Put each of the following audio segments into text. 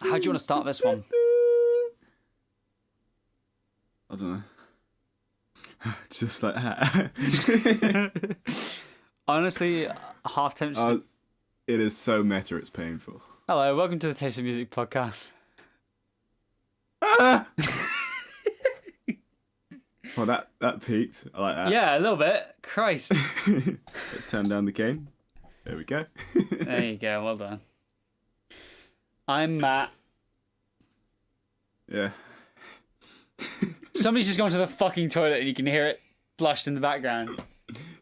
How do you want to start this one? I don't know. Just like that. Honestly, half tempted. It is so meta, it's painful. Hello, welcome to the Taste of Music podcast. Ah! Well, that peaked. I like that. Yeah, a little bit. Christ. Let's turn down the gain. There we go. There you go. Well done. I'm Matt. Yeah. Somebody's just gone to the fucking toilet and you can hear it flushed in the background.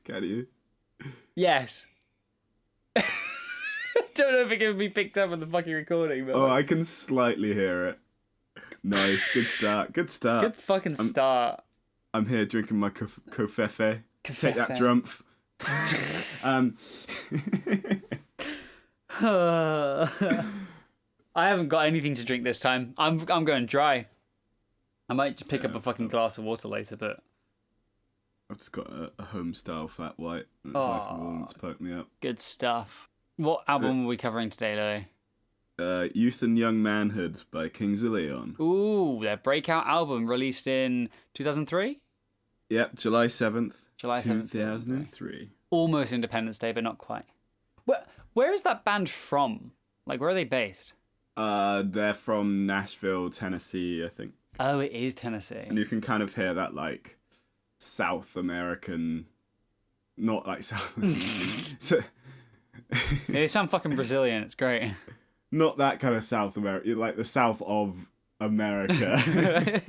Can you? Yes. I don't know if it can be picked up on the fucking recording, but Oh, I can slightly hear it. Nice. Good start. Good start. good fucking start. I'm here drinking my kofefe. Take that, Drumpf. I haven't got anything to drink this time. I'm going dry. I might just pick up a fucking glass of water later, but I've just got a home style flat white. And it's nice and warm. It's perked me up. good stuff. What album are we covering today, Louis? Youth and Young Manhood by Kings of Leon. Ooh, their breakout album released in 2003? Yep, July 7th. July 7th. 2003. Almost Independence Day, but not quite. Where is that band from? Like, where are they based? They're from Nashville, Tennessee, I think. Oh, it is Tennessee. And you can kind of hear that, like, South American... Not like South so, They sound fucking Brazilian. It's great. Not that kind of South America, like the South of America.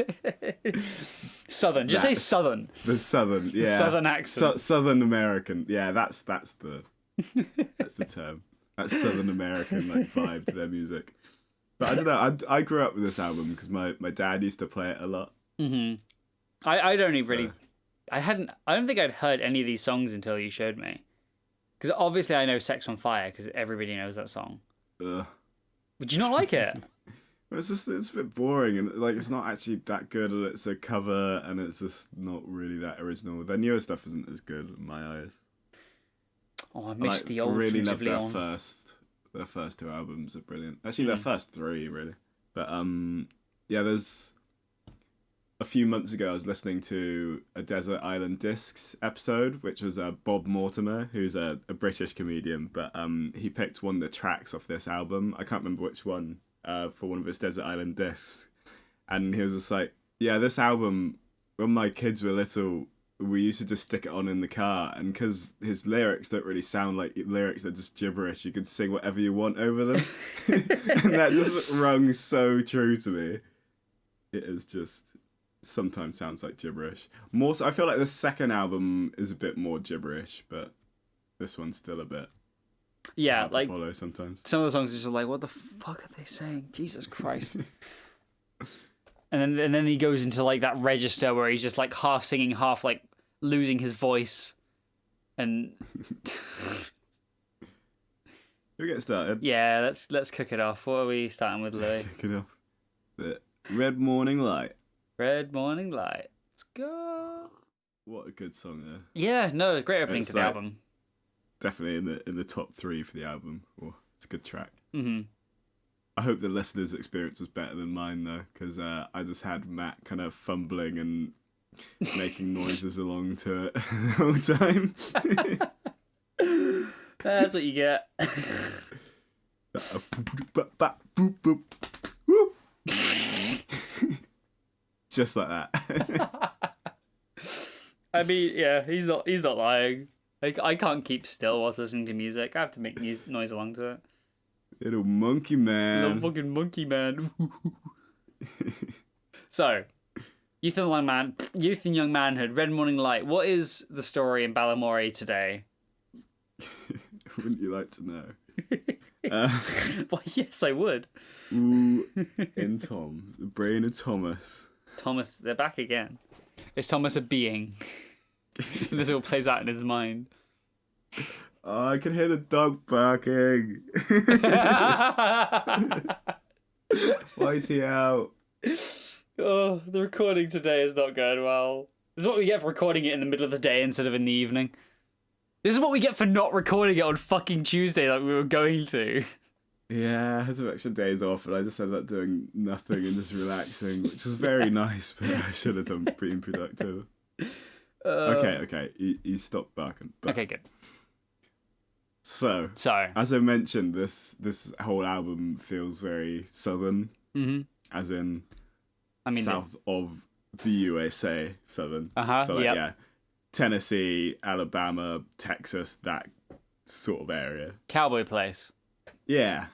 Southern. Just say Southern. The Southern, yeah. Southern accent. Southern American. Yeah, that's the term. That's Southern American like vibe to their music. But I don't know. I grew up with this album because my dad used to play it a lot. Mm-hmm. I don't even really. I don't think I'd heard any of these songs until you showed me. Because obviously I know "Sex on Fire" because everybody knows that song. Ugh. Would you not like it? It's a bit boring and like it's not actually that good and it's a cover and it's just not really that original. Their newer stuff isn't as good in my eyes. Oh, I missed the old really Kings love of Leon. their first two albums are brilliant. Actually, their first three really. But yeah, there's a few months ago I was listening to a Desert Island Discs episode, which was Bob Mortimer, who's a British comedian, but he picked one of the tracks off this album. I can't remember which one for one of his Desert Island Discs, and he was just like, "Yeah, this album when my kids were little." We used to just stick it on in the car, and because his lyrics don't really sound like lyrics, they're just gibberish, you could sing whatever you want over them. And that just rung so true to me. It is just, sometimes sounds like gibberish. More so, I feel like the second album is a bit more gibberish, but this one's still a bit hard to follow sometimes. Some of the songs are just like, what the fuck are they saying? Jesus Christ. And then he goes into like that register where he's just like half singing, half like losing his voice. And We get started. yeah, let's cook it off. What are we starting with, Louis? Kick it off. The Red Morning Light. Red Morning Light. Let's go. What a good song there. Yeah, no, great opening It's to the like- album. Definitely in the top 3 for the album. Oh, it's a good track. Mm-hmm. I hope the listener's experience was better than mine though, because I just had Matt kind of fumbling and making noises along to it the whole time. That's what you get. Just like that. I mean, yeah, he's not lying. Like, I can't keep still whilst listening to music. I have to make noise along to it. Little monkey man. Little fucking monkey man. So, Youth and Young Manhood, Red Morning Light. What is the story in Balamory today? Wouldn't you like to know? Well, yes, I would. Ooh, in Tom, the brain of Thomas. Thomas, they're back again. Is Thomas a being? This all plays out in his mind. Oh, I can hear the dog barking. Why is he out? Oh, the recording today is not going well. This is what we get for recording it in the middle of the day instead of in the evening. This is what we get for not recording it on fucking Tuesday like we were going to. Yeah, I had some extra days off, and I just ended up doing nothing and just relaxing, which was very nice, but I should have been productive. Okay, you stopped barking. But... Okay, good. So, as I mentioned, this whole album feels very southern, as in, south of the USA, southern. So, like, yeah, Tennessee, Alabama, Texas, that sort of area. Cowboy place. Yeah.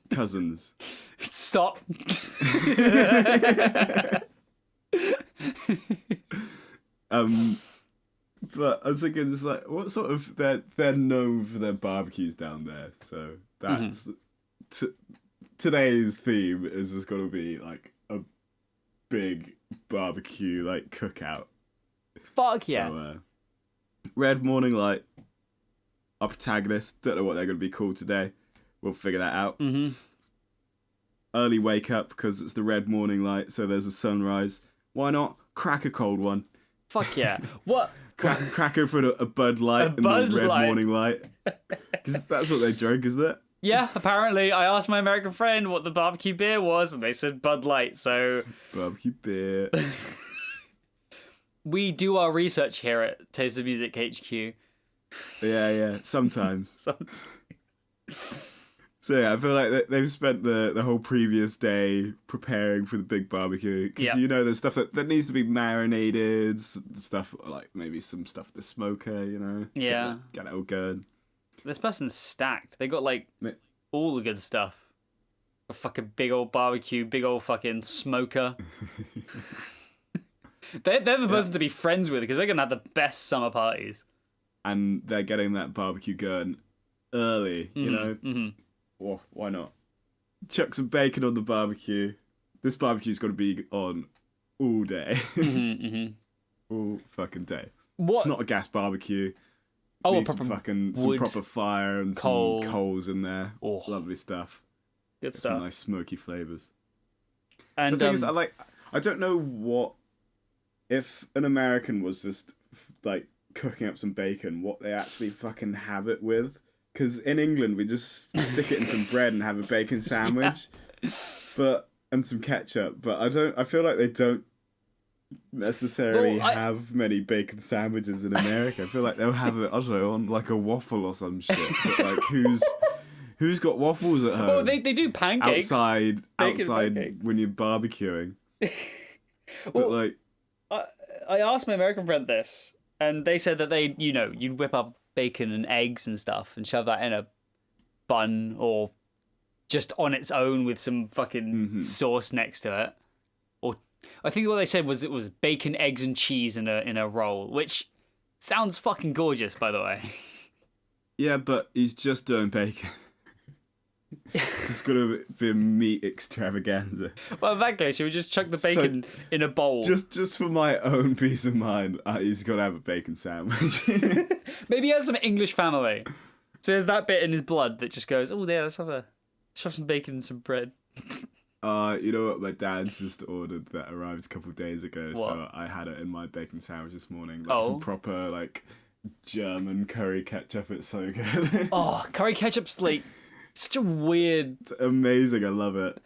Cousins. Stop. But I was thinking, it's like, what sort of they're known for their barbecues down there, so that's today's theme is just gonna be like a big barbecue like cookout. Fuck yeah! So, Red Morning Light, our protagonist. Don't know what they're gonna be called today. We'll figure that out. Early wake up because it's the red morning light, so there's a sunrise. Why not crack a cold one? Fuck yeah! What? Crack open a Bud Light in the red morning light. Because that's what they drink, isn't it? Yeah, apparently. I asked my American friend what the barbecue beer was, and they said Bud Light, so... Barbecue beer. We do our research here at Taste of Music HQ. Yeah, sometimes. So yeah, I feel like they've spent the whole previous day preparing for the big barbecue. Because, there's stuff that needs to be marinated, stuff like maybe some stuff with the smoker, Yeah. Get it all good. This person's stacked. They got, like, all the good stuff. A fucking big old barbecue, big old fucking smoker. They're the person to be friends with because they're going to have the best summer parties. And they're getting that barbecue going early, Well, why not? Chuck some bacon on the barbecue. This barbecue's got to be on all day. All fucking day. What? It's not a gas barbecue. Oh, Need some proper fire and some coals in there. Oh. Lovely stuff. Good Some stuff. nice smoky flavours. And the thing is, I don't know what... If an American was just, like, cooking up some bacon, what they actually fucking have it with... Because in England, we just stick it in some bread and have a bacon sandwich, and some ketchup. But I feel like they don't necessarily have many bacon sandwiches in America. I feel like they'll have it, I don't know, on like a waffle or some shit. But like, who's got waffles at home? Oh, they do pancakes. Outside Pancakes. when you're barbecuing. But well, like, I asked my American friend this, and they said that you'd whip up bacon and eggs and stuff and shove that in a bun or just on its own with some fucking sauce next to it. Or I think what they said was it was bacon, eggs and cheese in a roll, which sounds fucking gorgeous, by the way. Yeah, but he's just doing bacon. It's just gonna be a meat extravaganza. Well, in that case, you would just chuck the bacon in a bowl. Just for my own peace of mind, he's got to have a bacon sandwich. Maybe he has some English family. So there's that bit in his blood that just goes, oh, yeah, let's shove some bacon and some bread. You know what? My dad's just ordered that arrived a couple of days ago, what? So I had it in my bacon sandwich this morning. Like some proper, like, German curry ketchup. It's so good. Oh, curry ketchup's like... Such a weird... It's amazing. I love it.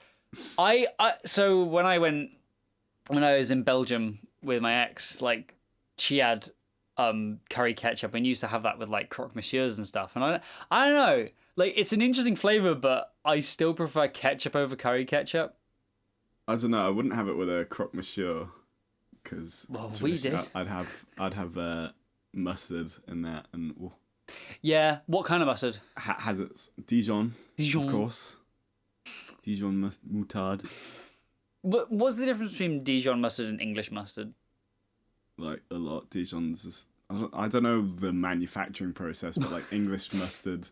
So when I was in Belgium with my ex, like, she had curry ketchup and used to have that with like croque monsieurs and stuff. And I don't know, like, it's an interesting flavor, but I still prefer ketchup over curry ketchup. I don't know. I wouldn't have it with a croque monsieur because we did. I'd have mustard in that and. Ooh. Yeah, what kind of mustard? Has it Dijon, of course. Dijon moutarde. What's the difference between Dijon mustard and English mustard? Like a lot. Dijon's just... I don't know the manufacturing process, but like English mustard...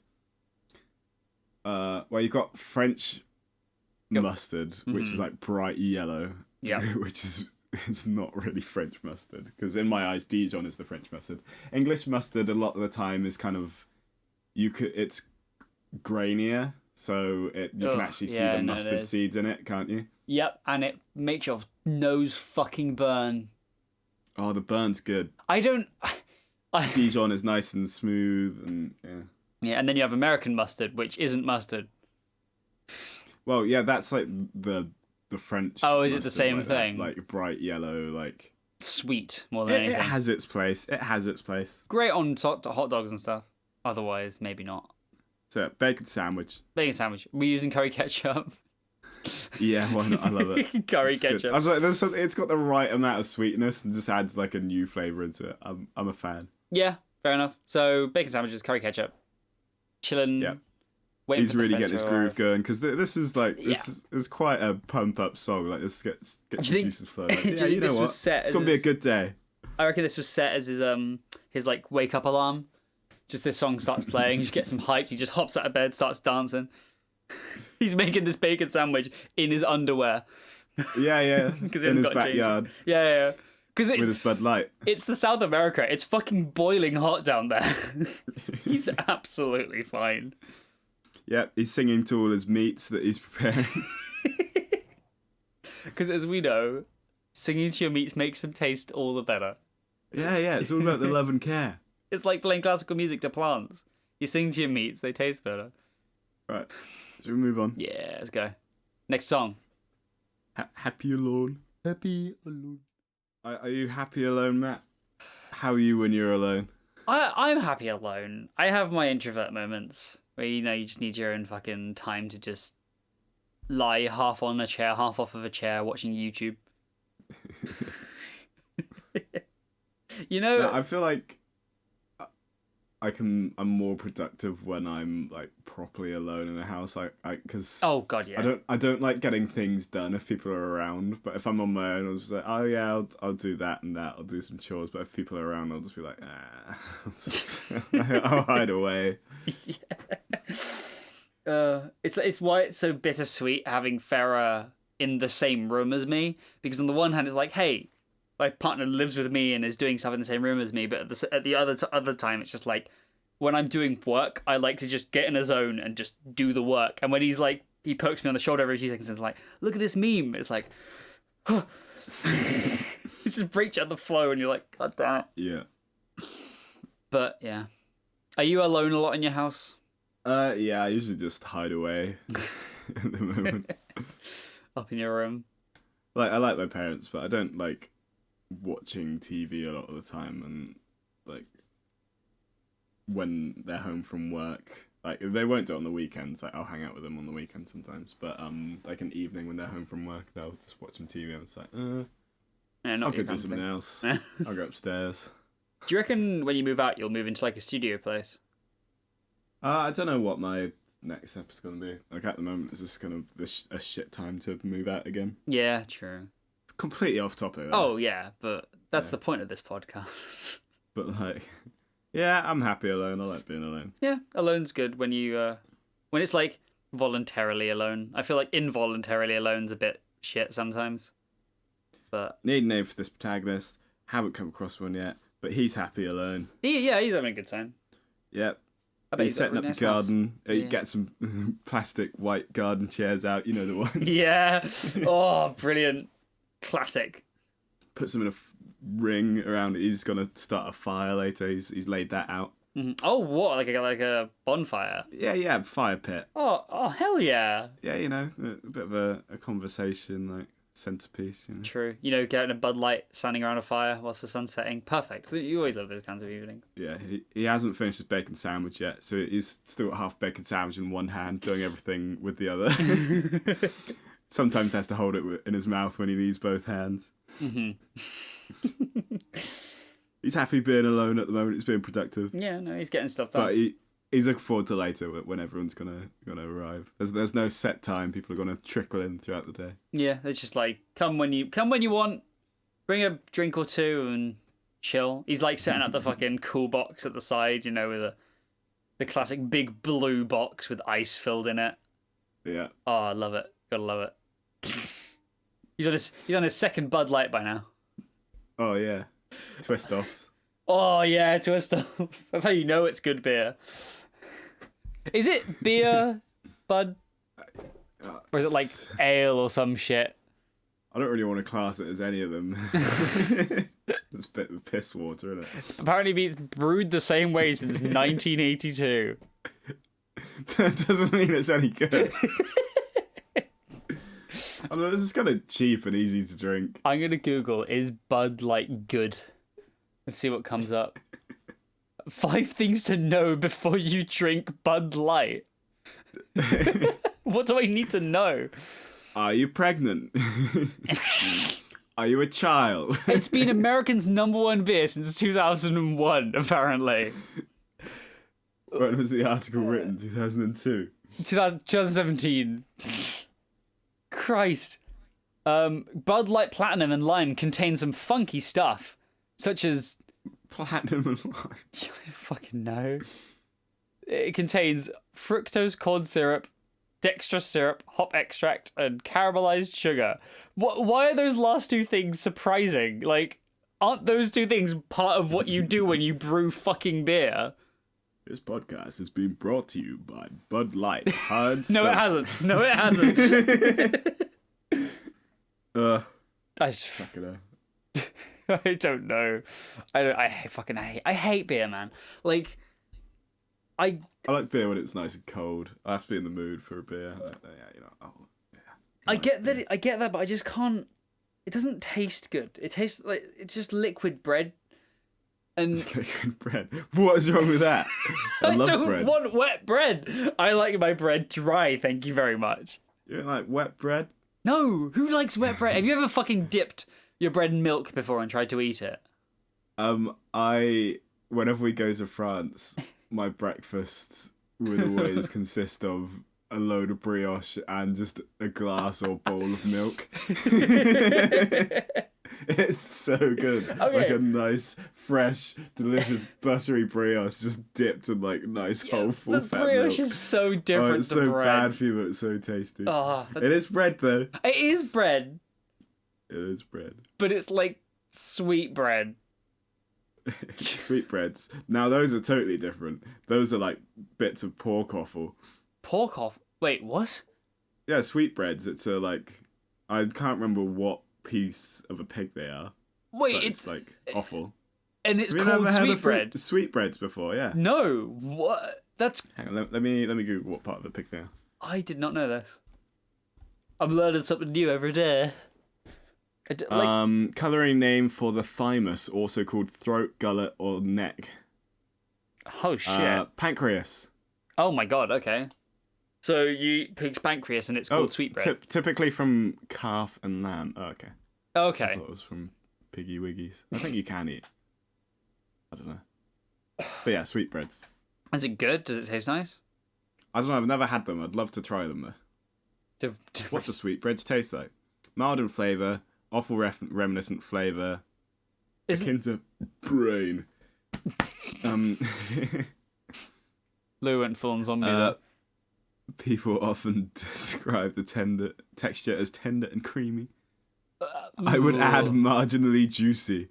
Well, you've got French mustard, which is like bright yellow. Yeah. Which is... It's not really French mustard, because in my eyes, Dijon is the French mustard. English mustard, a lot of the time, is kind of... It's grainier, so you can actually see the mustard seeds in it, can't you? Yep, and it makes your nose fucking burn. Oh, the burn's good. Dijon is nice and smooth, and yeah. Yeah, and then you have American mustard, which isn't mustard. Well, yeah, that's like the French. Oh, is it the mustard, same like that, thing? like bright yellow, like. Sweet more than It anything. has its place. It has its place. Great on hot dogs and stuff. Otherwise, maybe not. So bacon sandwich. Bacon sandwich. We're using curry ketchup. Yeah, why not? I love it. Curry It's good. ketchup. I was like, there's something. It's got the right amount of sweetness and just adds like a new flavor into it. I'm a fan. Yeah, fair enough. So bacon sandwiches, curry ketchup, chilling. Yeah. Waiting He's for the really getting his festival. groove going because this is like is quite a pump up song. Like this gets Do the you think- juices flowing. Like, do you yeah, think you know this what? was set It's as gonna be a his- good day. I reckon this was set as his like wake up alarm. Just this song starts playing, he just gets him hyped, he just hops out of bed, starts dancing. He's making this bacon sandwich in his underwear. Yeah. Because he In hasn't his got changed. backyard Yeah. Because with his Bud Light. it's the South America. It's fucking boiling hot down there. He's absolutely fine. Yeah, he's singing to all his meats that he's preparing. Because as we know, singing to your meats makes them taste all the better. Yeah. It's all about the love and care. It's like playing classical music to plants. You sing to your meats, they taste better. Right. Should we move on? Yeah, let's go. Next song. Happy alone. Happy alone. Are you happy alone, Matt? How are you when you're alone? I'm happy alone. I have my introvert moments where you just need your own fucking time to just lie half on a chair, half off of a chair, watching YouTube. No, I feel like I'm more productive when I'm like properly alone in a house. Because Oh god, yeah. I don't like getting things done if people are around. But if I'm on my own, I'll just like, oh yeah, I'll do that and that. I'll do some chores. But if people are around, I'll just be like, I'll hide away. It's why it's so bittersweet having Farah in the same room as me, because on the one hand it's like, hey, my partner lives with me and is doing stuff in the same room as me, but at the other time it's just like, when I'm doing work, I like to just get in a zone and just do the work. And when he's like, he pokes me on the shoulder every few seconds and is like, look at this meme. It's like, it just breaks you out the flow and you're like, god damn it. Yeah. But yeah. Are you alone a lot in your house? Yeah, I usually just hide away at the moment. Up in your room? Like, I like my parents, but I don't like watching TV a lot of the time. And like, when they're home from work, like they won't do it on the weekends. Like, I'll hang out with them on the weekend sometimes. But like an evening when they're home from work, they'll just watch some TV. And it's like, Yeah, not I'll your go do kind of something thing. else. I'll go upstairs. Do you reckon when you move out, you'll move into like a studio place? I don't know what my next step is going to be. Like at the moment, it's just kind of a shit time to move out again. Yeah, true. Completely off topic. Oh, yeah, but that's Yeah. the point of this podcast. But like, yeah, I'm happy alone. I like being alone. Yeah, alone's good when you, when it's like voluntarily alone. I feel like involuntarily alone's a bit shit sometimes. But Need a name for this protagonist. Haven't come across one yet, but he's happy alone. he's having a good time. Yep. I bet He's got a setting up really the nice house. garden. Yeah. Get some plastic white garden chairs out. You know the ones. Yeah. Oh, brilliant. Classic. Puts them in a ring around it. He's gonna start a fire later. He's laid that out. Mhm. Oh, what? Like a bonfire? Yeah. Fire pit. Oh, hell yeah. Yeah, you know, a bit of a conversation, like centerpiece. You know. True. Getting a Bud Light, standing around a fire whilst the sun's setting. Perfect. So you always love those kinds of evenings. Yeah, he hasn't finished his bacon sandwich yet, so he's still got half bacon sandwich in one hand, doing everything with the other. Sometimes has to hold it in his mouth when he needs both hands. Mm-hmm. He's happy being alone at the moment. He's being productive, Yeah, no, he's getting stuff done. but he's looking forward to later when everyone's gonna arrive. There's no set time. People are gonna trickle in throughout the day. Yeah, it's just like come when you want, bring a drink or two and chill. He's like setting up the fucking cool box at the side, with the classic big blue box with ice filled in it. Yeah. Oh, I love it. Gotta love it. He's on his second Bud Light by now. Oh yeah. Twist offs. Oh yeah, twist ups. That's how you know it's good beer. Is it beer, Bud, or is it like ale or some shit? I don't really want to class it as any of them. It's a bit of piss water, isn't it? Apparently, it's brewed the same way since 1982. That doesn't mean it's any good. I don't know, this is kind of cheap and easy to drink. I'm gonna Google, is Bud Light good? Let's see what comes up. 5 things to know before you drink Bud Light. What do I need to know? Are you pregnant? Are you a child? It's been Americans' #1 beer since 2001, apparently. When was the article written? 2002? 2017. Christ. Bud Light Platinum and Lime contain some funky stuff, such as... Platinum and lime. I don't fucking know. It contains fructose corn syrup, dextrose syrup, hop extract, and caramelized sugar. Why are those last 2 things surprising? Like, aren't those 2 things part of what you do when you brew fucking beer? This podcast has been brought to you by Bud Light. Hard No, it hasn't. No, it hasn't. I just... Fuck it up. I don't know. I hate beer, man. Like, I like beer when it's nice and cold. I have to be in the mood for a beer. Like, yeah, you know. Oh, yeah. I get that, but I just can't. It doesn't taste good. It tastes like it's just liquid bread. And liquid bread. What is wrong with that? I love don't bread. want wet bread. I like my bread dry. Thank you very much. You don't like wet bread? No, who likes wet bread? Have you ever fucking dipped your bread in milk before and tried to eat it? Whenever we go to France, my breakfast would always consist of a load of brioche and just a glass or bowl of milk. It's so good. Okay. Like a nice, fresh, delicious, buttery brioche just dipped in like nice whole full fat milk. Brioche is so different it's to so bread. bad for you, but it's so tasty. Oh, It is bread though. it is bread, It is bread. but it's like sweet bread. Sweetbreads. Now those are totally different. Those are like bits of pork offal. Pork off. Wait, what? Yeah, sweetbreads. It's a like, I can't remember what piece of a pig they are. Wait, But it's it's like offal. and it's Have you called never had sweetbread. Sweetbreads before? Yeah. No, what? That's Hang on, let me Google what part of a pig they are. I did not know this. I'm learning something new every day. Colouring name for the thymus, also called throat, gullet, or neck. Oh shit! Pancreas. Oh my god. Okay. So you pig's pancreas and it's called sweetbread. Typically from calf and lamb. Oh, okay. I Okay. thought it was from piggy wiggies. I think you can eat. I don't know. But yeah, sweetbreads. Is it good? Does it taste nice? I don't know. I've never had them. I'd love to try them though. What do sweetbreads taste like? Mild in flavour, awful reminiscent flavour, akin to brain. Lou went full on zombie there. People often describe the texture as tender and creamy. I would add marginally juicy.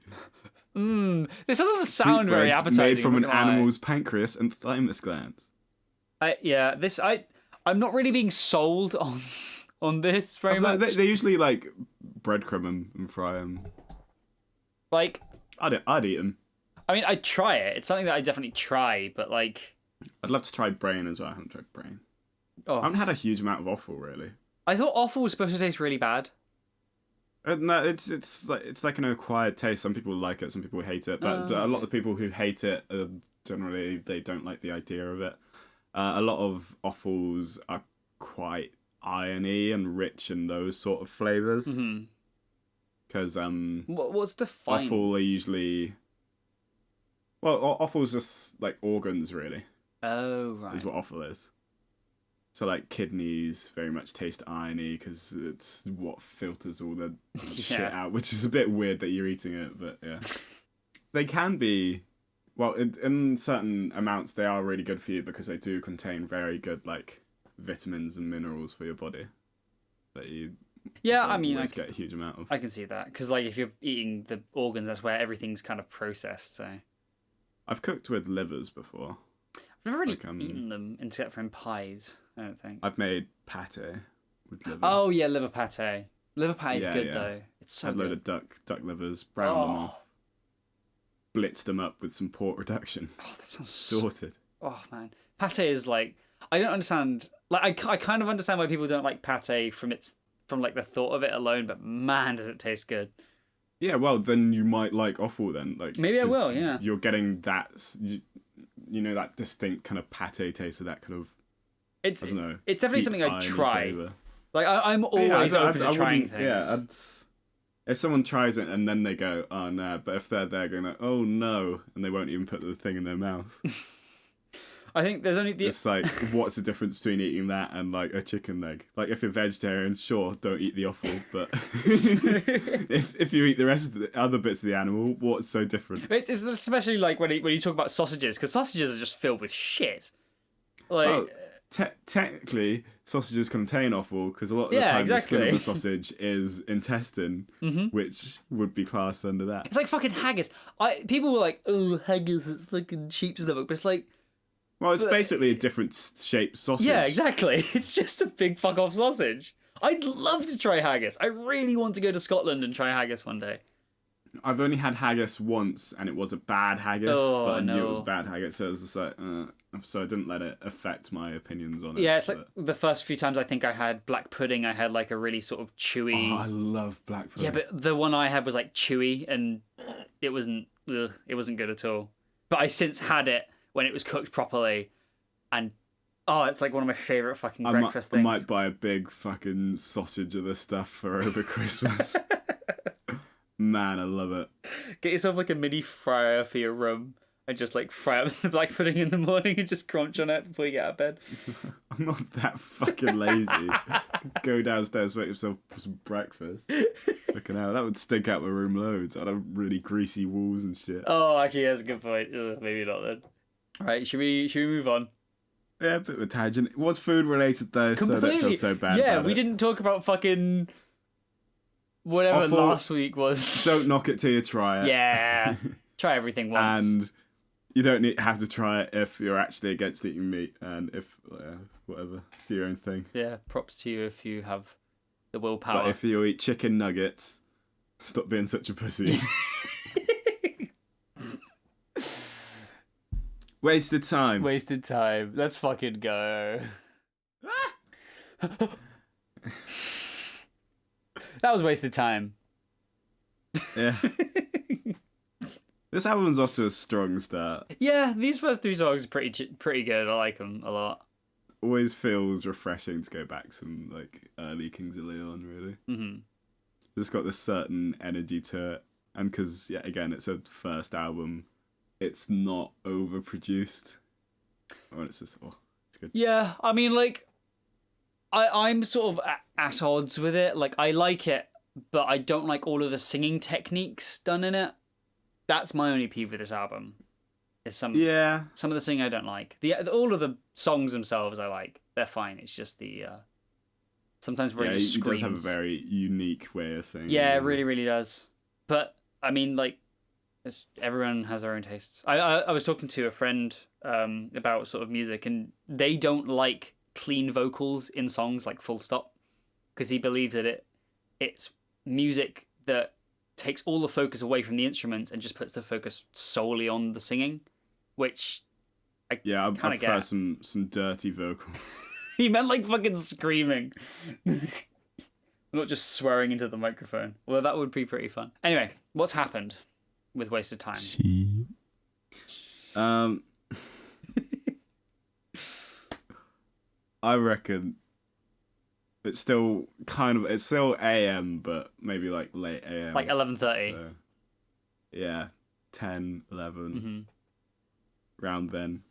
This doesn't sound very Sweetbreads appetizing. made from an not gonna lie. animal's pancreas and thymus glands. I'm not really being sold on this very much. They usually like breadcrumb them and fry them. Like, I'd eat them. I mean, I'd try it. It's something that I definitely try, but like, I'd love to try brain as well. I haven't tried brain. oh, I haven't had a huge amount of offal really. I thought offal was supposed to taste really bad. No, it's like an acquired taste. Some people like it, some people hate it. But a lot of people who hate it generally they don't like the idea of it. A lot of offals are quite irony and rich in those sort of flavors. Because What's the fine? offal are usually offal's just like organs really. Oh right. Is what offal is. So like kidneys very much taste irony because it's what filters all the shit out, which is a bit weird that you're eating it, but yeah. They can be, well, in certain amounts they are really good for you because they do contain very good like vitamins and minerals for your body that you I mean, always get a huge amount of. I can see that because like if you're eating the organs, that's where everything's kind of processed. So I've cooked with livers before. I've never really eaten them except for in pies. I don't think. I've made pate with livers. Oh yeah, liver pate. Liver pate is good though. It's so Had a good. load of duck livers, browned them off, blitzed them up with some port reduction. Oh, that sounds sorted. Oh man, pate is like I don't understand. Like, I kind of understand why people don't like pate from like the thought of it alone. But man, does it taste good. Yeah, well, then you might like offal then. Like, Maybe I will. Yeah. You're getting that, that distinct kind of pate taste of that kind of. I don't know. It's definitely something I'd try. Flavor. Like I'm always open to trying things. Yeah, if someone tries it and then they go, oh no, but if they're there going, like, oh no, and they won't even put the thing in their mouth. I think there's only It's like, what's the difference between eating that and like a chicken leg? Like, if you're vegetarian, sure, don't eat the offal, but if you eat the rest of the other bits of the animal, what's so different? It's especially like when you talk about sausages, because sausages are just filled with shit. Like. Well, technically, sausages contain offal because a lot of the time the skin of the sausage is intestine, which would be classed under that. It's like fucking haggis. People were like, "Oh, haggis, it's fucking sheep stomach," but it's like, well, it's basically a different shaped sausage. Yeah, exactly. It's just a big fuck off sausage. I'd love to try haggis. I really want to go to Scotland and try haggis one day. I've only had haggis once, and it was a bad haggis, but I knew it was bad haggis, so I was just like, so I didn't let it affect my opinions on it. Yeah, it's like the first few times I think I had black pudding, I had like a really sort of chewy. Oh, I love black pudding. Yeah, but the one I had was like chewy, and it wasn't good at all. But I since had it when it was cooked properly, and it's like one of my favourite fucking breakfast things. I might buy a big fucking sausage of this stuff for over Christmas. Man, I love it. Get yourself like a mini fryer for your room and just like fry up the black pudding in the morning and just crunch on it before you get out of bed. I'm not that fucking lazy. Go downstairs, make yourself some breakfast. Fucking hell, that would stink out my room loads. I'd have really greasy walls and shit. Oh, actually, that's a good point. Ugh, maybe not then. All right, should we move on? Yeah, a bit of a tangent. It was food related though, so that feels so bad. Yeah, we didn't talk about fucking whatever last week was. Don't knock it till you try it. Yeah, try everything once. And you don't have to try it if you're actually against eating meat, and if whatever, do your own thing. Yeah, props to you if you have the willpower. But if you eat chicken nuggets, stop being such a pussy. Wasted time. Wasted time. Let's fucking go. That was wasted time. Yeah. This album's off to a strong start. Yeah, these first 3 songs are pretty good. I like them a lot. Always feels refreshing to go back some like early Kings of Leon, really. Mm-hmm. It's got this certain energy to it, and because again, it's a first album, it's not overproduced. Oh, it's just it's good. Yeah, I mean, like, I'm sort of at odds with it. Like, I like it, but I don't like all of the singing techniques done in it. That's my only peeve with this album. Is some of the singing I don't like. All of the songs themselves I like. They're fine. It's just the sometimes where he just screams. He does have a very unique way of singing. Yeah, it really, really does. But I mean, like, everyone has their own tastes. I was talking to a friend about sort of music, and they don't like clean vocals in songs, like full stop, because he believes that it's music that takes all the focus away from the instruments and just puts the focus solely on the singing, which I kind of get. some dirty vocals. He meant like fucking screaming. Not just swearing into the microphone. Well, that would be pretty fun. Anyway, what's happened with Wasted Time? I reckon it's still AM, but maybe like late AM. Like 11:30. So, yeah, 10, 11. Round then.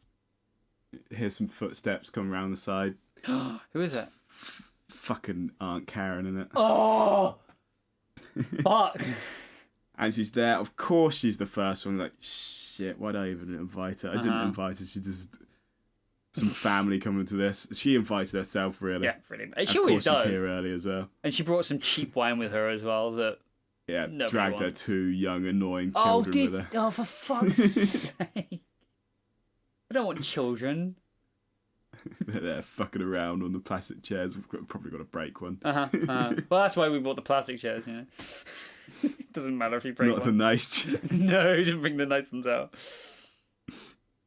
Here's some footsteps coming around the side. Who is it? Fucking Aunt Karen, innit? Oh! Fuck! And she's there. Of course she's the first one. Like, shit, why'd I even invite her? I didn't invite her. She just... Some family coming to this. She invited herself, really. Yeah, brilliant. She always does. She's here early as well. And she brought some cheap wine with her as well. Dragged her 2 young, annoying children with her. Oh, for fuck's sake. I don't want children. They're fucking around on the plastic chairs. We've probably got to break one. Well, that's why we bought the plastic chairs, you know. Doesn't matter if you break one. Not the nice chairs. No, you didn't bring the nice ones out.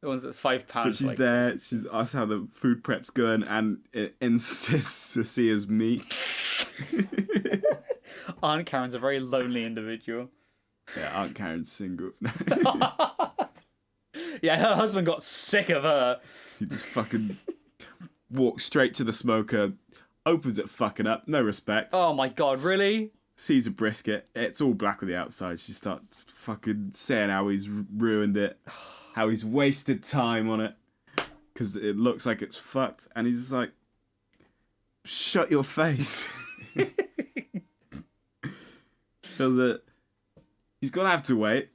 The ones that's £5. But she's like, there. She's asked how the food prep's going, and it insists to see us meet. Aunt Karen's a very lonely individual. Yeah, Aunt Karen's single. Yeah, her husband got sick of her. She just fucking walks straight to the smoker, opens it fucking up, no respect. Oh my god, really? Sees a brisket, it's all black on the outside. She starts fucking saying how he's ruined it, how he's wasted time on it, because it looks like it's fucked. And he's just like, shut your face. Because he's gonna have to wait.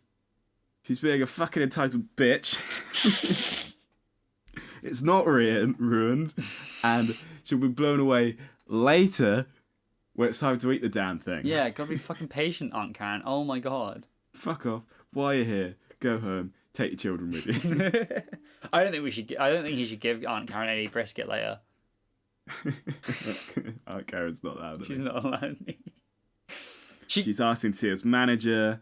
She's being a fucking entitled bitch. It's not ruined, and she'll be blown away later when it's time to eat the damn thing. Yeah, gotta be fucking patient, Aunt Karen. Oh my god. Fuck off. Why are you here? Go home. Take your children with you. I don't think he should give Aunt Karen any brisket later. Aunt Karen's not allowed. She's not allowed. She's asking to see us manager.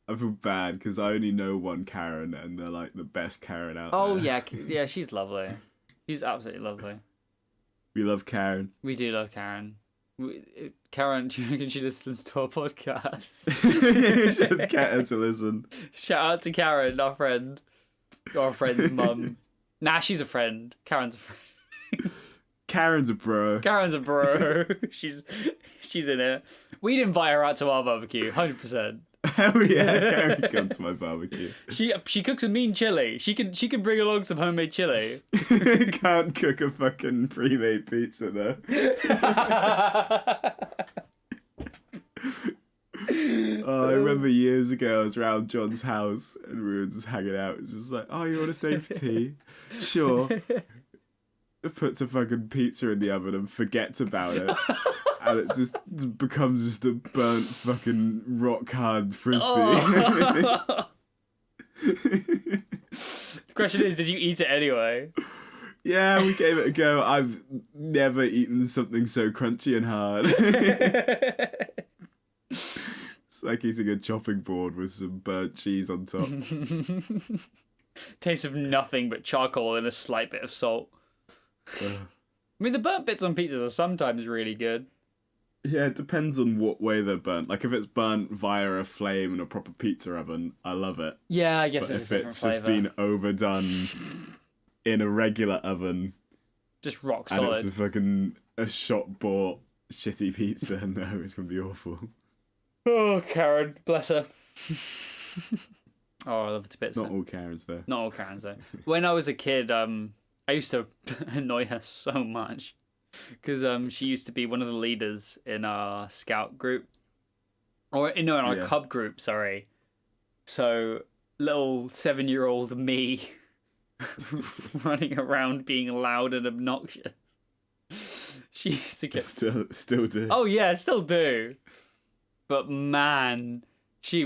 I feel bad because I only know one Karen, and they're like the best Karen out there. Oh yeah, she's lovely. She's absolutely lovely. We love Karen. We do love Karen. Karen, do you reckon she listens to our podcast? You should get her to listen. Shout out to Karen, our friend. Our friend's mum. Nah, she's a friend. Karen's a friend. Karen's a bro. Karen's a bro. She's in it. We'd invite her out to our barbecue, 100%. Hell yeah, Karen can come to my barbecue. She cooks a mean chili. She can bring along some homemade chili. Can't cook a fucking pre-made pizza though. Oh, I remember years ago I was around John's house and we were just hanging out. It was just like, oh, you want to stay for tea? Sure. Puts a fucking pizza in the oven and forgets about it. And it just becomes just a burnt fucking rock hard frisbee. Oh. The question is, did you eat it anyway? Yeah, we gave it a go. I've never eaten something so crunchy and hard. It's like eating a chopping board with some burnt cheese on top. Taste of nothing but charcoal and a slight bit of salt. I mean, the burnt bits on pizzas are sometimes really good. Yeah, it depends on what way they're burnt. Like, if it's burnt via a flame in a proper pizza oven, I love it. Yeah, I guess but it's if a different it's flavour. just been overdone in a regular oven, just rock and solid. it's a fucking shop bought shitty pizza, no, it's gonna be awful. Oh, Karen, bless her. Oh, I love it to bits. Not all Karens though. Not all Karens though. When I was a kid, I used to annoy her so much. Because she used to be one of the leaders in our scout group. In our cub group, sorry. So, little 7-year-old me running around being loud and obnoxious. She used to get... Still do. Oh yeah, still do. But man, she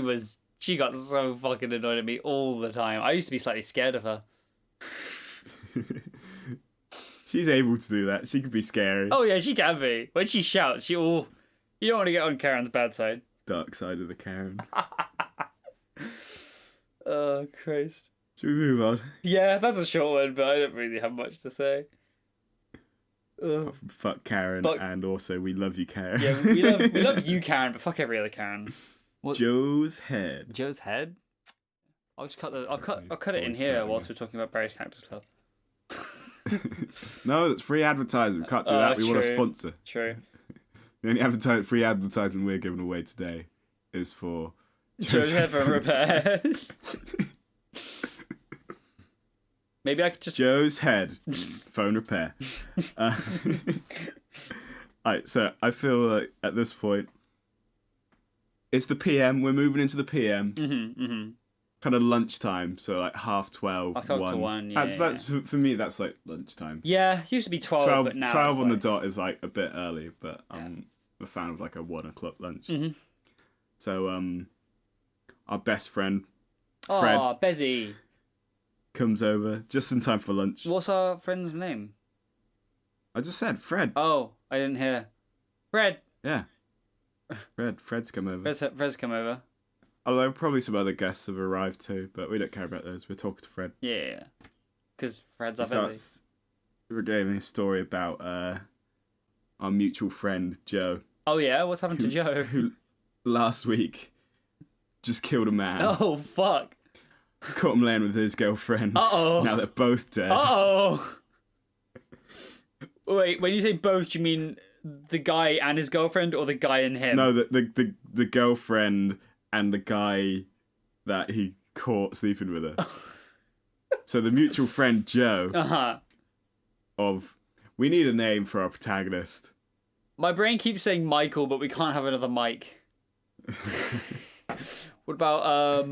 got so fucking annoyed at me all the time. I used to be slightly scared of her. She's able to do that. She could be scary. Oh yeah, she can be. When she shouts, you don't want to get on Karen's bad side. Dark side of the Karen. Oh Christ. Should we move on? Yeah, that's a short one, but I don't really have much to say. Fuck Karen, and also we love you, Karen. Yeah, we love you, Karen, but fuck every other Karen. Joe's head. Joe's head. I'll just cut it in here whilst we're talking about Barry's Cactus Club. No, that's free advertising. We can't do that. We want a sponsor. True. The only free advertising we're giving away today is for Joe's Head for repairs. Maybe I could just... Joe's Head. Phone repair. Alright, so I feel like at this point, it's the PM. We're moving into the PM. Mm-hmm, mm-hmm. Kind of lunchtime, so like 12:30. 12 to 1, yeah. That's for me, that's like lunchtime. Yeah, it used to be 12, but now 12 on like... the dot is like a bit early, but I'm a fan of like a 1 o'clock lunch. Mm-hmm. So, our best friend, Fred, Bezzy, comes over just in time for lunch. What's our friend's name? I just said Fred. Oh, I didn't hear. Fred. Yeah. Fred's come over. Fred's come over. Although probably some other guests have arrived too, but we don't care about those. We're talking to Fred. Yeah. Because Fred's He up busy. starts regaling a story about our mutual friend Joe. Oh yeah, what's happened to Joe? Who last week just killed a man. Oh fuck. Caught him laying with his girlfriend. Uh-oh. Now they're both dead. Uh-oh. Wait, when you say both, do you mean the guy and his girlfriend, or the guy and him? No, the girlfriend and the guy that he caught sleeping with her. So the mutual friend Joe of... We need a name for our protagonist. My brain keeps saying Michael, but we can't have another Mike. What about,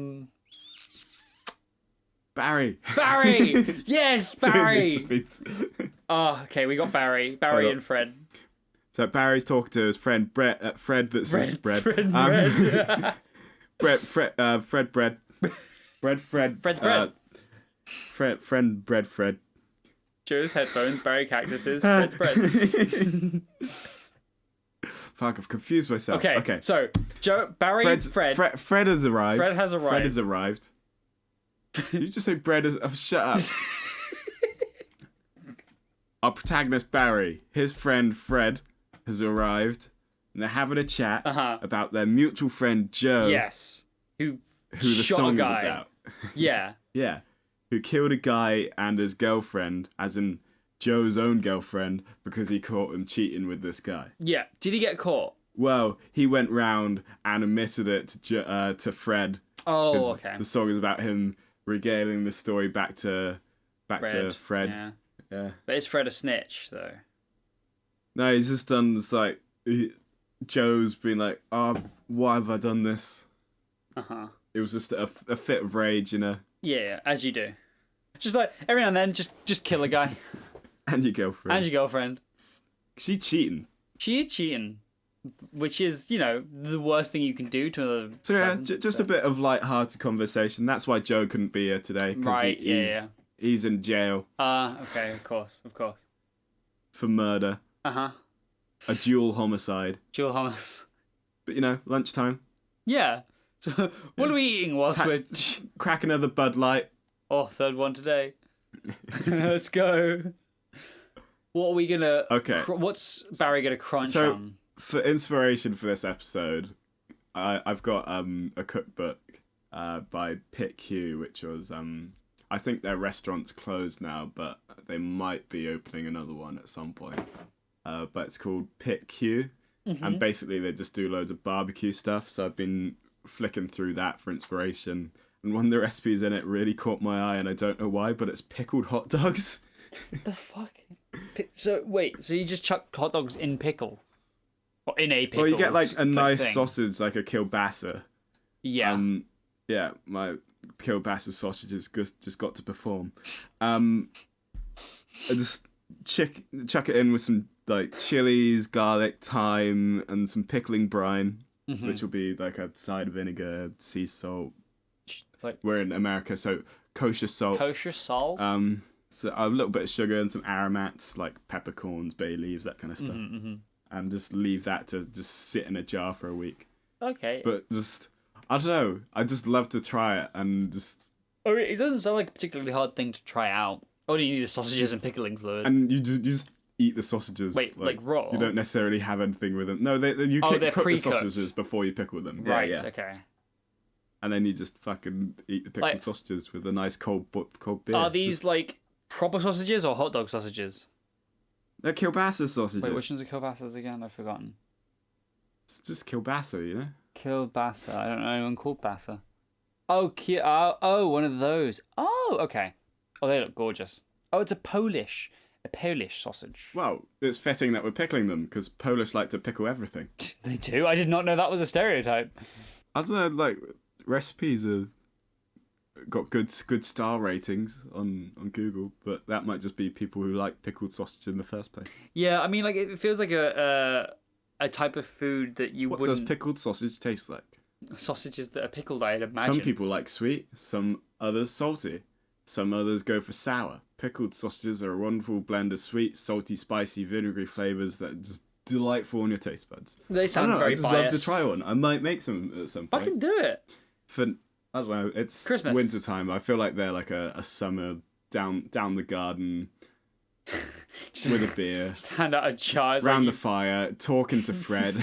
Barry. Barry! Yes, Barry! Oh, okay, we got Barry. Barry and Fred. So Barry's talking to his friend Fred that says bread. Fred's bread. Fred. Joe's headphones, Barry cactuses, Fred's bread. Fuck, I've confused myself. Okay. So, Barry and Fred. Fred has arrived. Fred has arrived. You just say bread has... Oh, shut up. Our protagonist, Barry, his friend, Fred, has arrived. And they're having a chat about their mutual friend, Joe. Yes. Who the shot song a guy. is about. Yeah. Yeah. Who killed a guy and his girlfriend, as in Joe's own girlfriend, because he caught him cheating with this guy. Yeah. Did he get caught? Well, he went round and admitted it to Fred. Oh, okay. The song is about him regaling the story back to Fred. Yeah. But is Fred a snitch, though? No, he's just done this, like... Joe's been like, oh, why have I done this? It was just a fit of rage, you know? Yeah, as you do. Just like, every now and then, just kill a guy. And your girlfriend. And your girlfriend. She cheating. She is cheating. Which is, you know, the worst thing you can do to another So yeah, person, just a bit of light-hearted conversation. That's why Joe couldn't be here today. Right, He's in jail. Okay, of course. For murder. A dual homicide. Dual homicide. But, you know, lunchtime. Yeah. So, what are we eating whilst we're... Crack another Bud Light. Oh, third one today. Let's go. What are we gonna... Okay. What's Barry gonna crunch on? For inspiration for this episode, I've got a cookbook by BBQ, which was... I think their restaurant's closed now, but they might be opening another one at some point. But it's called BBQ, and basically they just do loads of barbecue stuff. So I've been flicking through that for inspiration, and one of the recipes in it really caught my eye, and I don't know why, but it's pickled hot dogs. The fuck? So wait, so you just chuck hot dogs in pickle, or in a pickle? Well, you get like a nice sausage, like a kielbasa. Yeah. Yeah, my kielbasa sausage has just got to perform. I just chuck it in with some like chilies, garlic, thyme, and some pickling brine, which will be like a side vinegar, sea salt. Like, we're in America, so kosher salt. Kosher salt. So a little bit of sugar and some aromats like peppercorns, bay leaves, that kind of stuff, and just leave that to just sit in a jar for a week. Okay. But just I don't know. I just love to try it and just. Oh, it doesn't sound like a particularly hard thing to try out. All you need is sausages and pickling fluid. And you just eat the sausages. Wait, like raw? You don't necessarily have anything with them. No, you cook the sausages before you pickle them. Right, yeah. Okay. And then you just fucking eat the pickled sausages with a nice cold beer. Are these like proper sausages or hot dog sausages? They're kielbasa sausages. Wait, which ones are kielbasas again? I've forgotten. It's just kielbasa, you know? Kielbasa. I don't know anyone called basa. Oh, one of those. Oh, okay. Oh, they look gorgeous. Oh, it's a Polish sausage. Well, it's fitting that we're pickling them, because Polish like to pickle everything. They do? I did not know that was a stereotype. I don't know, like, recipes are got good star ratings on Google, but that might just be people who like pickled sausage in the first place. Yeah, I mean, like, it feels like a type of food that you wouldn't... What does pickled sausage taste like? Sausages that are pickled, I'd imagine. Some people like sweet, some others salty. Some others go for sour. Pickled sausages are a wonderful blend of sweet, salty, spicy, vinegary flavours that are just delightful on your taste buds. They sound very biased. I'd just love to try one. I might make some at some point. I can do it. for I don't know. It's Christmas. winter time. I feel like they're like a summer down the garden with a beer, Just hand out a jar. It's round like the fire, talking to Fred,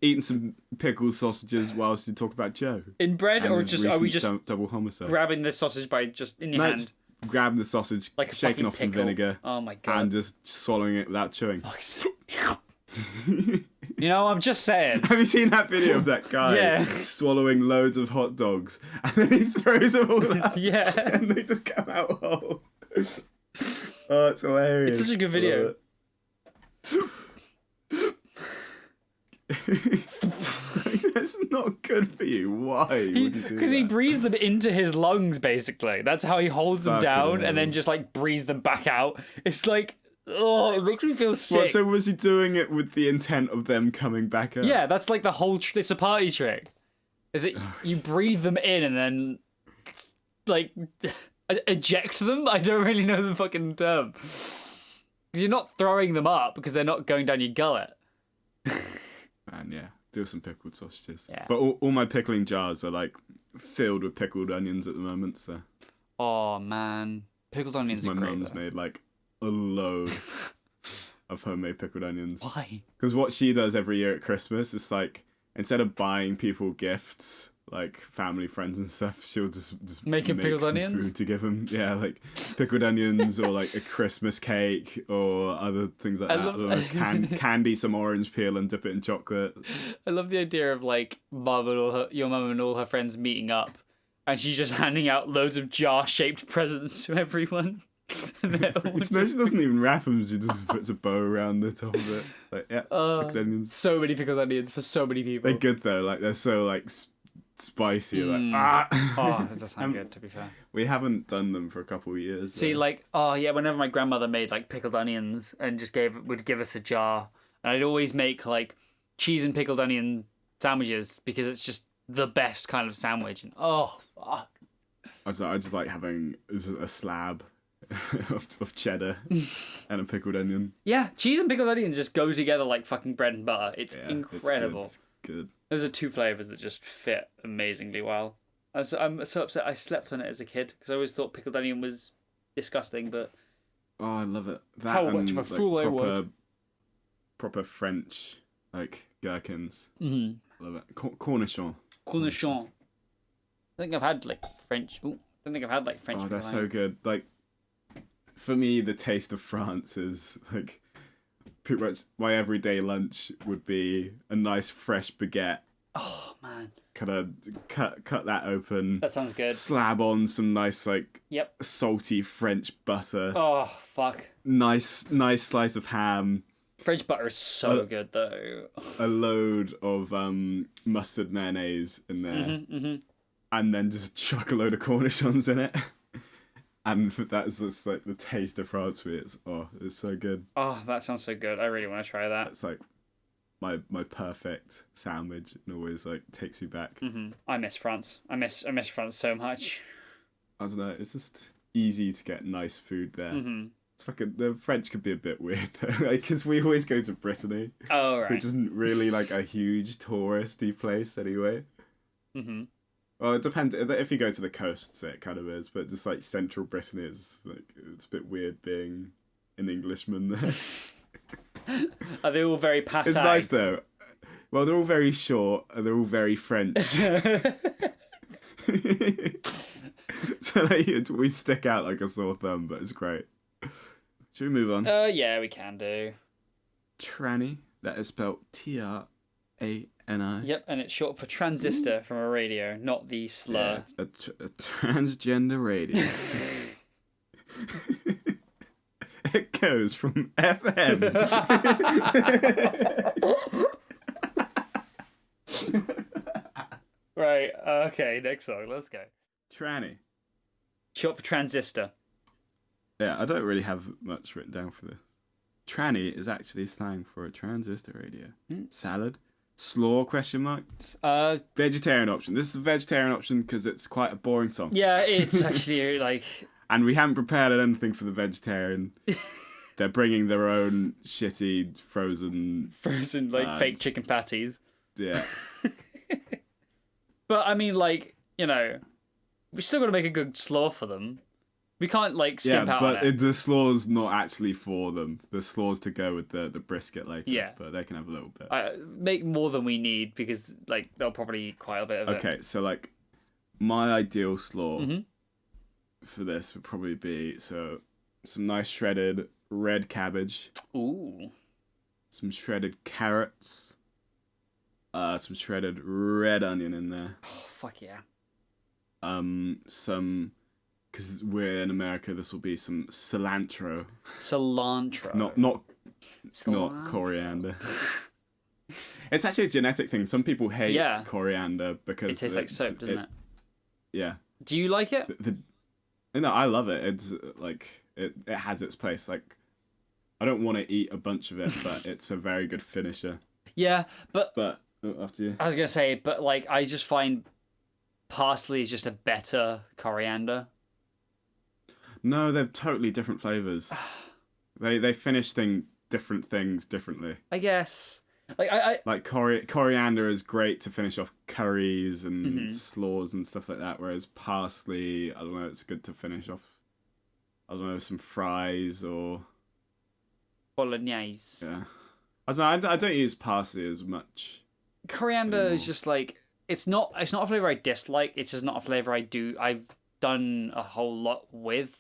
eating some pickled sausages whilst you talk about Joe. in bread, and or his just are we recent just double homicide? grabbing the sausage by just in your No, hand, just grabbing the sausage, like a shaking fucking off some pickle? vinegar, Oh my god! and just swallowing it without chewing. You know, I'm just saying. Have you seen that video of that guy Yeah. swallowing loads of hot dogs and then he throws them all up Yeah. and they just come out whole? Oh, it's hilarious. It's such a good video. That's not good for you. Why would you do that? Because he breathes them into his lungs, basically. That's how he holds them Fucking down hell. and then just like breathes them back out. It's like, oh, it makes me feel sick. What, so was he doing it with the intent of them coming back up? Yeah, that's like the whole. It's a party trick. Is it you breathe them in and then like eject them? I don't really know the fucking term. Because you're not throwing them up because they're not going down your gullet. And yeah, do some pickled sausages. Yeah. But all my pickling jars are like filled with pickled onions at the moment, so. Oh man, pickled onions My are great. mum's though. made like a load of homemade pickled onions. Why? Because what she does every year at Christmas is like, instead of buying people gifts, like family, friends and stuff, she'll just Make 'em pickled some onions? food to give them. Yeah, like pickled onions or like a Christmas cake or other things like I that. love- Or, like, candy some orange peel and dip it in chocolate. I love the idea of like your mum and all her friends meeting up, and she's just handing out loads of jar-shaped presents to everyone. And they're all No, she doesn't even wrap them. She just puts a bow around the top of it. Like, yeah, pickled onions. so many pickled onions for so many people. They're good though. Like they're so like spicy. Mm. Like Oh, that does sound good, to be fair. We haven't done them for a couple of years. See, though. like, oh yeah, whenever my grandmother made like pickled onions and just would give us a jar, and I'd always make like cheese and pickled onion sandwiches because it's just the best kind of sandwich. And oh, fuck. I just like having a slab of cheddar and a pickled onion. Yeah, cheese and pickled onions just go together like fucking bread and butter. It's Yeah, incredible. It's good. Those are two flavors that just fit amazingly well. I'm so upset I slept on it as a kid because I always thought pickled onion was disgusting, but Oh, I love it. That How and, much of a fool I was. Proper French like gherkins. mm-hmm. Love it. Cornichon. Cornichon. I think I've had like French. Ooh, I don't think I've had like French. Oh, they're pickled so onion. good. Like, for me, the taste of France is like pretty much my everyday lunch would be a nice fresh baguette. Oh man, Kind of cut that open. that sounds good. Slab on some nice like Yep. salty French butter. Oh fuck, Nice slice of ham. French butter is so good though. A load of mustard mayonnaise in there, and then just chuck a load of cornichons in it. And that's just like the taste of France for me. It's so good. Oh, that sounds so good. I really want to try that. It's like my perfect sandwich, and always like takes me back. I miss France. I miss France so much. I don't know. It's just easy to get nice food there. It's fucking the French could be a bit weird though, like because we always go to Brittany, Oh right. which isn't really like a huge touristy place anyway. Well, it depends. If you go to the coasts, it kind of is, but just like central Brittany is like it's a bit weird being an Englishman there. Are they all very passe? It's nice though. Well, they're all very short and they're all very French. So like, we stick out like a sore thumb, but it's great. Should we move on? Yeah, we can do. Tranny. That is spelled Trani. Yep, and it's short for transistor from a radio, not the slur. Yeah, a transgender radio. It goes from FM. Right, okay, next song, let's go. Tranny. Short for transistor. Yeah, I don't really have much written down for this. Tranny is actually slang for a transistor radio. Salad. Slaw, question mark. Vegetarian option. This is a vegetarian option because it's quite a boring song. Yeah, it's actually like... And we haven't prepared anything for the vegetarian. They're bringing their own shitty frozen... Frozen, like, fake chicken patties. Yeah. But I mean, like, you know, we still got to make a good slaw for them. We can't like skimp out on it. The slaw's not actually for them. The slaw's to go with the brisket later. Yeah. But they can have a little bit. Make more than we need because like they'll probably eat quite a bit of it. Okay, so like my ideal slaw Mm-hmm. for this would probably be some nice shredded red cabbage. Ooh. Some shredded carrots. Some shredded red onion in there. Oh, fuck yeah. Some, because we're in America, this will be some cilantro. Cilantro. Not coriander. It's actually a genetic thing. Some people hate coriander because it tastes like soap, doesn't it? Yeah. Do you like it? No, I love it. It's like it has its place. Like, I don't want to eat a bunch of it, but it's a very good finisher. Yeah, but after you, I was gonna say, but like I just find parsley is just a better coriander. No, they're totally different flavors. They finish different things differently. I guess. I like coriander is great to finish off curries and slaws and stuff like that, whereas parsley, I don't know, it's good to finish off, I don't know, some fries or bolognese. Yeah, I don't know, I don't use parsley as much. Coriander anymore. Is just like it's not a flavor I dislike. It's just not a flavor I've done a whole lot with,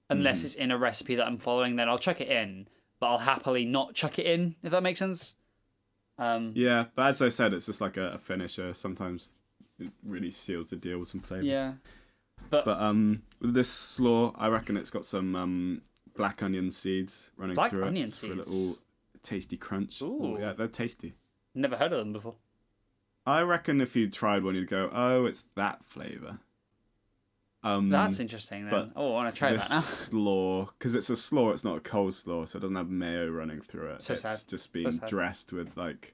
unless it's in a recipe that I'm following. Then I'll chuck it in, but I'll happily not chuck it in if that makes sense. Yeah, but as I said, it's just like a finisher. Sometimes it really seals the deal with some flavors. Yeah, but with this slaw, I reckon it's got some black onion seeds running through it. Black onion seeds for a little tasty crunch. Ooh. Yeah, they're tasty. Never heard of them before. I reckon if you tried one, you'd go, "Oh, it's that flavor." That's interesting. Then. But I want to try that now. Slaw, because it's a slaw, it's not a coleslaw, so it doesn't have mayo running through it. So it's sad. just been dressed with like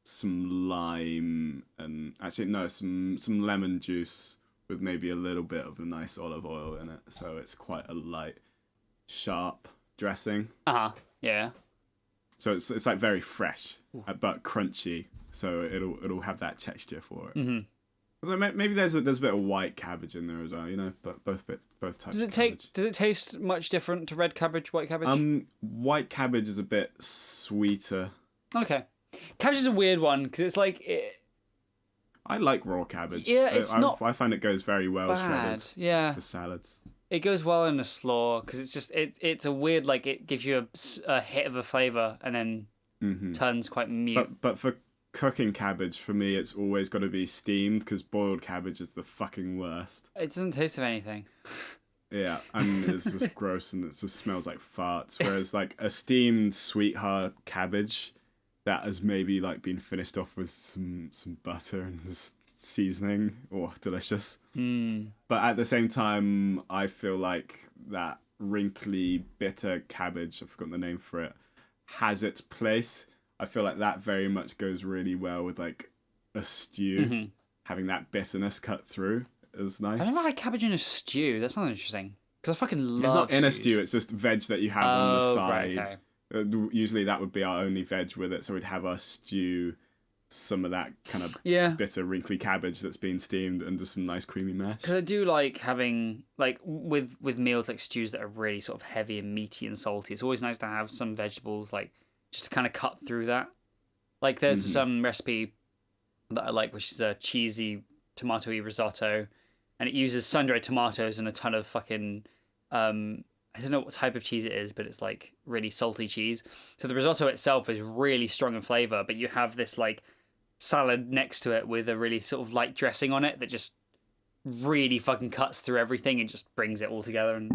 some lime and some lemon juice with maybe a little bit of a nice olive oil in it. So it's quite a light, sharp dressing. Yeah. So it's like very fresh, but crunchy. So it'll have that texture for it. Mm-hmm. So maybe there's a bit of white cabbage in there as well, you know, but both types. Does it taste much different to red cabbage, white cabbage? White cabbage is a bit sweeter. Okay, cabbage is a weird one because it's like I like raw cabbage. Yeah, I find it goes very well bad. Shredded. For salads. It goes well in a slaw because it's just it's a weird, like, it gives you a hit of a flavor and then turns quite mute. But for cooking cabbage, for me, it's always got to be steamed because boiled cabbage is the fucking worst. It doesn't taste of anything. Yeah, and it's just gross and it just smells like farts. Whereas like a steamed sweetheart cabbage that has maybe like been finished off with some butter and just seasoning, delicious. But at the same time, I feel like that wrinkly bitter cabbage, I've forgotten the name for it, has its place. I feel like that very much goes really well with like a stew. Having that bitterness cut through is nice. I don't like cabbage in a stew. That sounds interesting. Because I fucking love It's not in a stews. stew, it's just veg that you have on the side. Right, okay. Usually that would be our only veg with it, so we'd have our stew, some of that kind of bitter, wrinkly cabbage that's been steamed, and just some nice creamy mash. Because I do like having, like, with meals like stews that are really sort of heavy and meaty and salty, it's always nice to have some vegetables, like, just to kind of cut through that. Like, there's some recipe that I like, which is a cheesy tomatoey risotto, and it uses sun-dried tomatoes and a ton of fucking, I don't know what type of cheese it is, but it's like really salty cheese. So the risotto itself is really strong in flavor, but you have this like salad next to it with a really sort of light dressing on it that just really fucking cuts through everything and just brings it all together. And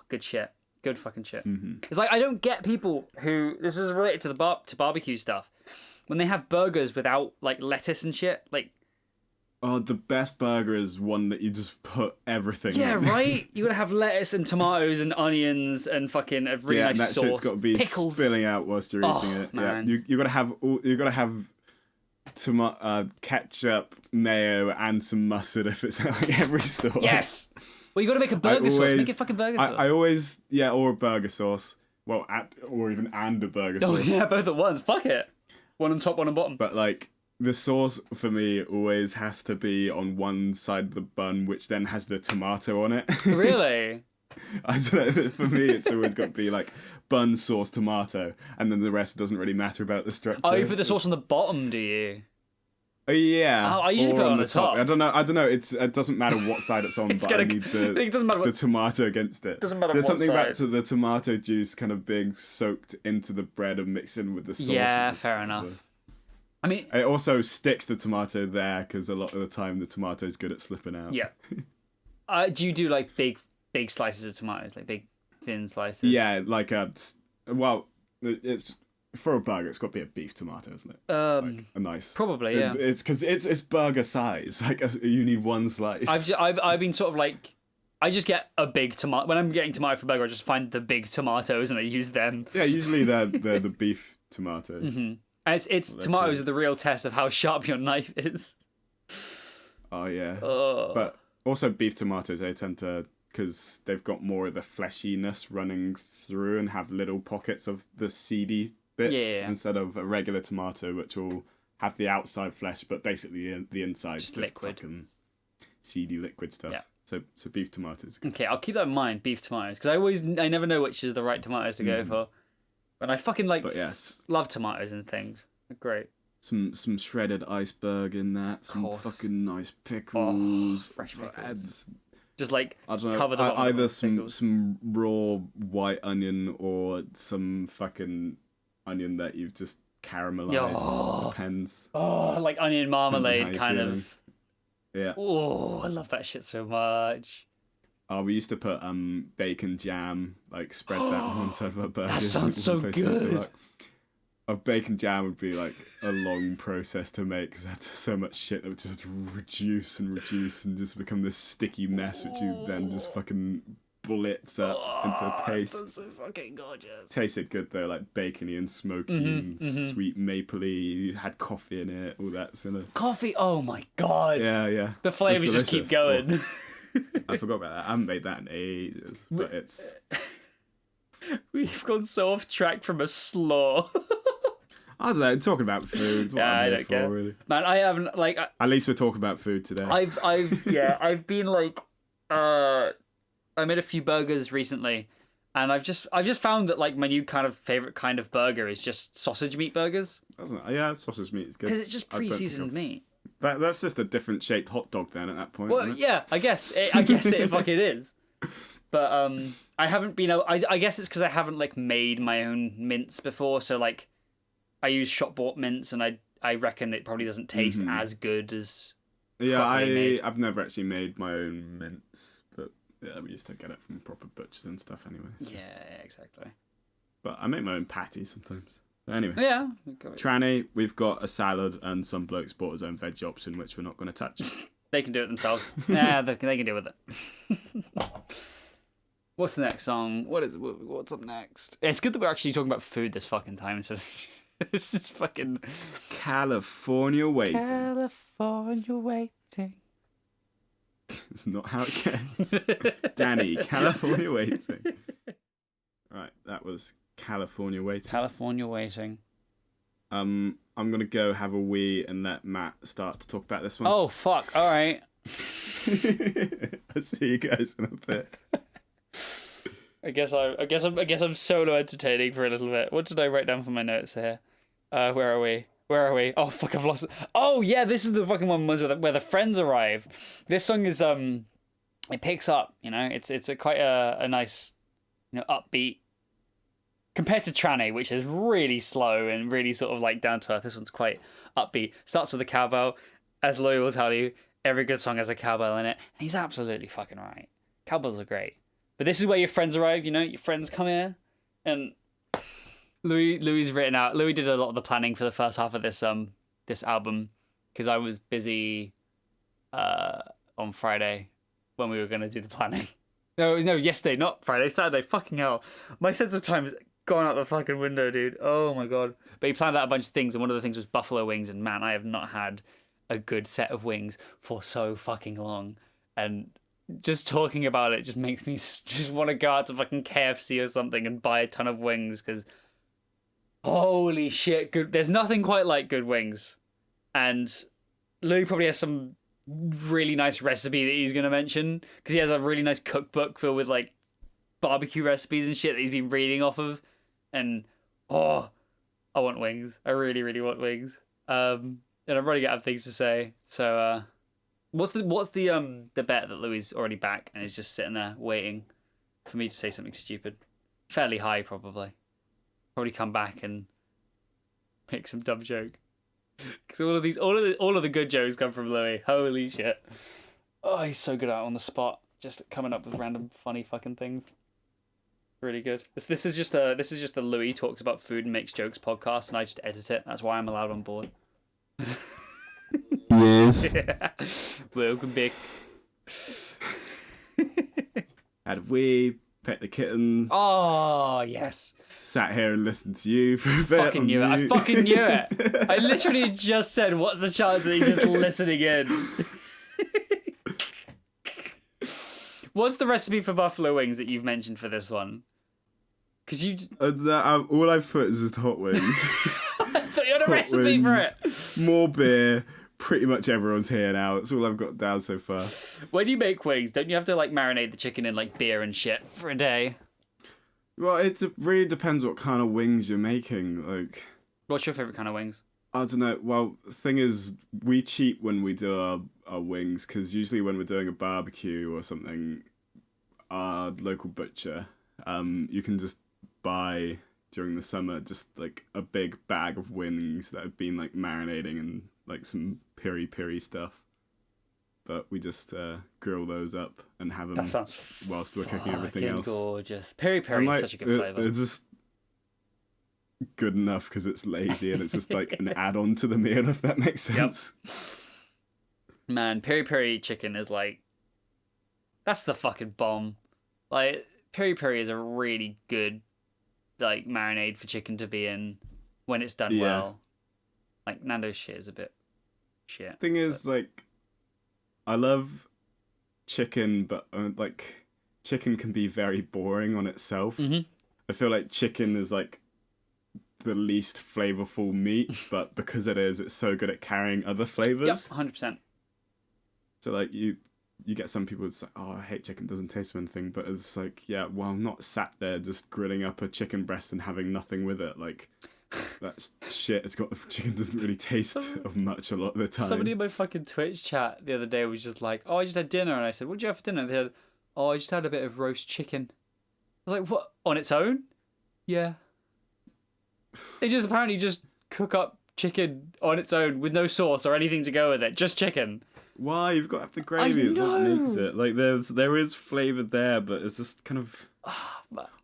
good shit. Good fucking shit. It's like, I don't get people who, this is related to to barbecue stuff, when they have burgers without like lettuce and shit, like, oh, the best burger is one that you just put everything yeah, in. right? You gotta have lettuce and tomatoes and onions and fucking a really nice and that sauce. shit's got to be pickles. spilling out whilst you're eating it. Man. Yeah, you gotta have ketchup, mayo, and some mustard if it's like every sauce. Yes. Well, you gotta make a burger sauce. Make a fucking burger sauce. I always or a burger sauce. Well, or even a burger sauce. Oh yeah, both at once. Fuck it. One on top, one on bottom. But like the sauce for me always has to be on one side of the bun, which then has the tomato on it. Really? I don't know. For me, it's always got to be like bun, sauce, tomato, and then the rest doesn't really matter about the structure. Oh, you put the sauce on the bottom, do you? Yeah. Oh, I usually or put it on the top. I don't know. It doesn't matter what side it's on, but I need it doesn't matter the tomato against it. Doesn't matter There's what something side. about to the tomato juice kind of being soaked into the bread and mixed in with the sauce. Yeah, fair enough. I mean, it also sticks the tomato there because a lot of the time the tomato's good at slipping out. Yeah. Do you do like big slices of tomatoes, like big thin slices? Yeah, like well, it's for a burger. It's got to be a beef tomato, isn't it? Like a nice. Probably, yeah. It's because it's burger size. Like you need one slice. I've been sort of like, I just get a big tomato when I'm getting tomato for burger. I just find the big tomatoes and I use them. Yeah, usually they're the beef tomatoes. Mm-hmm. And it's tomatoes are the real test of how sharp your knife is. Oh yeah, Oh. But also beef tomatoes, they tend to, because they've got more of the fleshiness running through and have little pockets of the seedy bits instead of a regular tomato, which will have the outside flesh, but basically the inside just liquid, fucking seedy liquid stuff. Yeah. So beef tomatoes. Okay, I'll keep that in mind. Beef tomatoes, because I never know which is the right tomatoes to go for. And I fucking love tomatoes and things. They're great. Some shredded iceberg in that. Some fucking nice pickles. Fresh pickles. Just like I don't know, cover the bottom either of some raw white onion or some fucking onion that you've just caramelized. Depends. Oh, like onion marmalade kind feeling. of. Yeah. Oh, I love that shit so much. Oh, we used to put bacon jam, like spread that on one side of our burgers. That sounds so good. A bacon jam would be like a long process to make because it had so much shit that would just reduce and just become this sticky mess, which you then just fucking blitz up into a paste. That's so fucking gorgeous. Tasted good though, like bacony and smoky and sweet mapley. Had coffee in it, all that sort of. Coffee? Oh my god. Yeah. The flavors just keep going. I forgot about that. I haven't made that in ages, but it's. We've gone so off track from a slaw. I don't know, talking about food. What I I'm don't here care. for, really. Man, I haven't At least we're talking about food today. I've been like, I made a few burgers recently, and I've just found that like my new kind of favorite kind of burger is just sausage meat burgers. Yeah, sausage meat is good. Because it's just pre-seasoned meat. That's just a different shaped hot dog then at that point. Well, isn't it? yeah, I guess it fucking is. But I haven't been able. I guess it's because I haven't like made my own mince before, so like. I use shop bought mince, and I reckon it probably doesn't taste as good as. Yeah, made. I've never actually made my own mince, but yeah, we used to get it from proper butchers and stuff, anyway. So. Yeah, exactly. But I make my own patty sometimes. But anyway, yeah. Tranny, we've got a salad, and some blokes bought his own veg option, which we're not going to touch. They can do it themselves. Yeah, they can deal with it. What's the next song? What's up next? It's good that we're actually talking about food this fucking time. So. This is fucking California waiting. California waiting. It's not how it gets. Danny, California waiting. Right, that was California waiting. California waiting. I'm gonna go have a wee and let Matt start to talk about this one. Oh fuck! All right. I'll see you guys in a bit. I guess I'm solo entertaining for a little bit. What did I write down for my notes here? Where are we? Oh fuck! I've lost it. Oh yeah, this is the fucking one where the friends arrive. This song is it picks up. You know, it's quite a nice, upbeat. Compared to Tranny, which is really slow and really sort of like down to earth. This one's quite upbeat. Starts with a cowbell, as Louis will tell you. Every good song has a cowbell in it, and he's absolutely fucking right. Cowbells are great. But this is where your friends arrive, your friends come here, and Louis did a lot of the planning for the first half of this album, because I was busy on Friday when we were going to do the planning. No, yesterday, not Friday, Saturday, fucking hell. My sense of time has gone out the fucking window, dude. Oh my god. But he planned out a bunch of things, and one of the things was buffalo wings, and man, I have not had a good set of wings for so fucking long, and just talking about it just makes me just want to go out to fucking KFC or something and buy a ton of wings, because holy shit, good. There's nothing quite like good wings. and Louis probably has some really nice recipe that he's gonna mention because he has a really nice cookbook filled with like barbecue recipes and shit that he's been reading off of. And I want wings. I really, really want wings. And I'm running out of things to say. So, what's the bet that Louis is already back and is just sitting there waiting for me to say something stupid? Fairly high, probably. Probably come back and make some dumb joke. Because all of the good jokes come from Louis. Holy shit! Oh, he's so good out on the spot, just coming up with random funny fucking things. Really good. This is just the Louis talks about food and makes jokes podcast, and I just edit it. That's why I'm allowed on board. Yes. Yeah. Welcome back. Had we pet the kittens? Oh yes. Sat here and listened to you for a bit. Fucking knew it. I fucking knew it. I literally just said, "What's the chance that he's just listening in?" What's the recipe for buffalo wings that you've mentioned for this one? Because you all I've put is just hot wings. I thought you had a recipe for it. More beer. Pretty much everyone's here now. That's all I've got down so far. When you make wings, don't you have to like marinate the chicken in like beer and shit for a day? Well, it really depends what kind of wings you're making. Like, what's your favorite kind of wings? I don't know. Well, the thing is, we cheat when we do our wings because usually when we're doing a barbecue or something, our local butcher, you can just buy during the summer just like a big bag of wings that have been like marinating and like some piri stuff. But we just grill those up and have them whilst we're cooking everything else. Gorgeous. Peri is such a good flavour. It's just good enough because it's lazy and it's just like an add-on to the meal, if that makes sense. Yep. Man, peri chicken is like... That's the fucking bomb. Like, peri is a really good like marinade for chicken to be in when it's done well. Like, Nando's shit is a bit shit. Thing is, like... I love chicken, but like chicken can be very boring on itself. Mm-hmm. I feel like chicken is like the least flavorful meat, but because it is, it's so good at carrying other flavors. Yep, 100%. So like you get some people that's like, oh, I hate chicken, doesn't taste of anything, but it's like, yeah, well, I'm not sat there just grilling up a chicken breast and having nothing with it. Like, that's shit. Chicken doesn't really taste of much a lot of the time. Somebody in my fucking Twitch chat the other day was just like, oh, I just had dinner. And I said, what did you have for dinner? And they said, oh, I just had a bit of roast chicken. I was like, what? On its own? Yeah. They just apparently just cook up chicken on its own with no sauce or anything to go with it. Just chicken. Why? You've got to have the gravy. It's what makes it. Like, there is flavour there, but it's just kind of...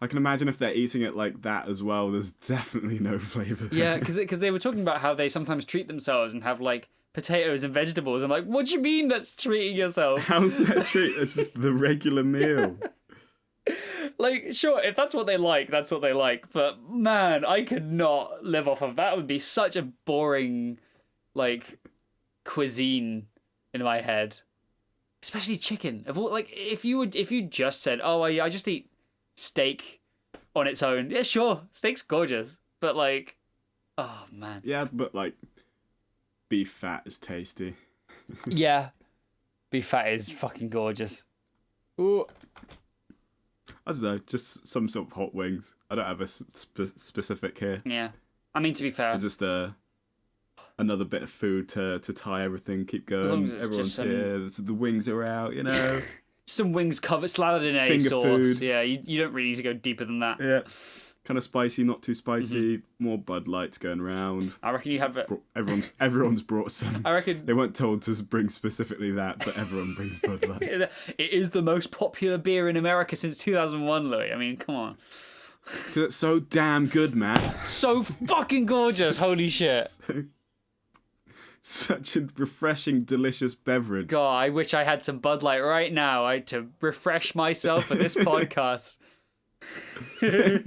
I can imagine if they're eating it like that as well, there's definitely no flavour there. Yeah, because they were talking about how they sometimes treat themselves and have, like, potatoes and vegetables. I'm like, what do you mean that's treating yourself? How's that a treat? It's just the regular meal. Like, sure, if that's what they like, that's what they like. But, man, I could not live off of that. It would be such a boring, like, cuisine in my head. Especially chicken. If you just said, oh, I just eat steak on its own. Yeah, sure, steak's gorgeous. But, like, oh, man. Yeah, but, like, beef fat is tasty. Yeah. Beef fat is fucking gorgeous. Ooh. I don't know, just some sort of hot wings. I don't have a specific here. Yeah. I mean, to be fair. It's just another bit of food to tie everything, keep going. As long as it's Everyone's just here, the wings are out, you know. Some wings slathered in a Finger sauce. food. Yeah, you don't really need to go deeper than that. Yeah. Kind of spicy, not too spicy. More Bud Lights going around. I reckon you have it. Everyone's brought some. I reckon they weren't told to bring specifically that, but everyone brings Bud Light. It is the most popular beer in America since 2001, Louis. I mean, come on. Because it's so damn good, man. So fucking gorgeous. Holy shit. Such a refreshing, delicious beverage. God, I wish I had some Bud Light right now to refresh myself for this podcast.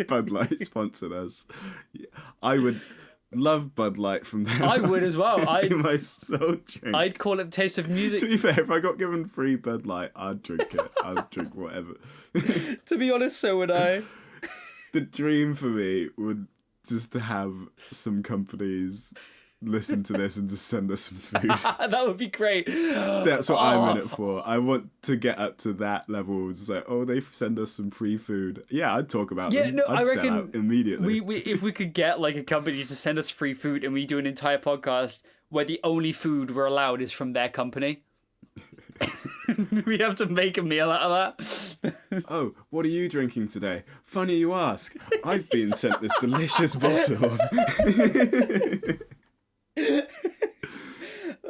Bud Light sponsored us. I would love Bud Light from them. I would as well. My soul drink. I'd call it Taste of Music. To be fair, if I got given free Bud Light, I'd drink it. I'd drink whatever. To be honest, so would I. The dream for me would just to have some companies listen to this and just send us some food. That would be great. That's what I'm in it for. I want to get up to that level. It's like, oh, they send us some free food. Yeah, I'd talk about them. No, I'd I sell reckon out immediately. we if we could get like a company to send us free food and we do an entire podcast where the only food we're allowed is from their company. We have to make a meal out of that. Oh, what are you drinking today? Funny you ask. I've been sent this delicious bottle.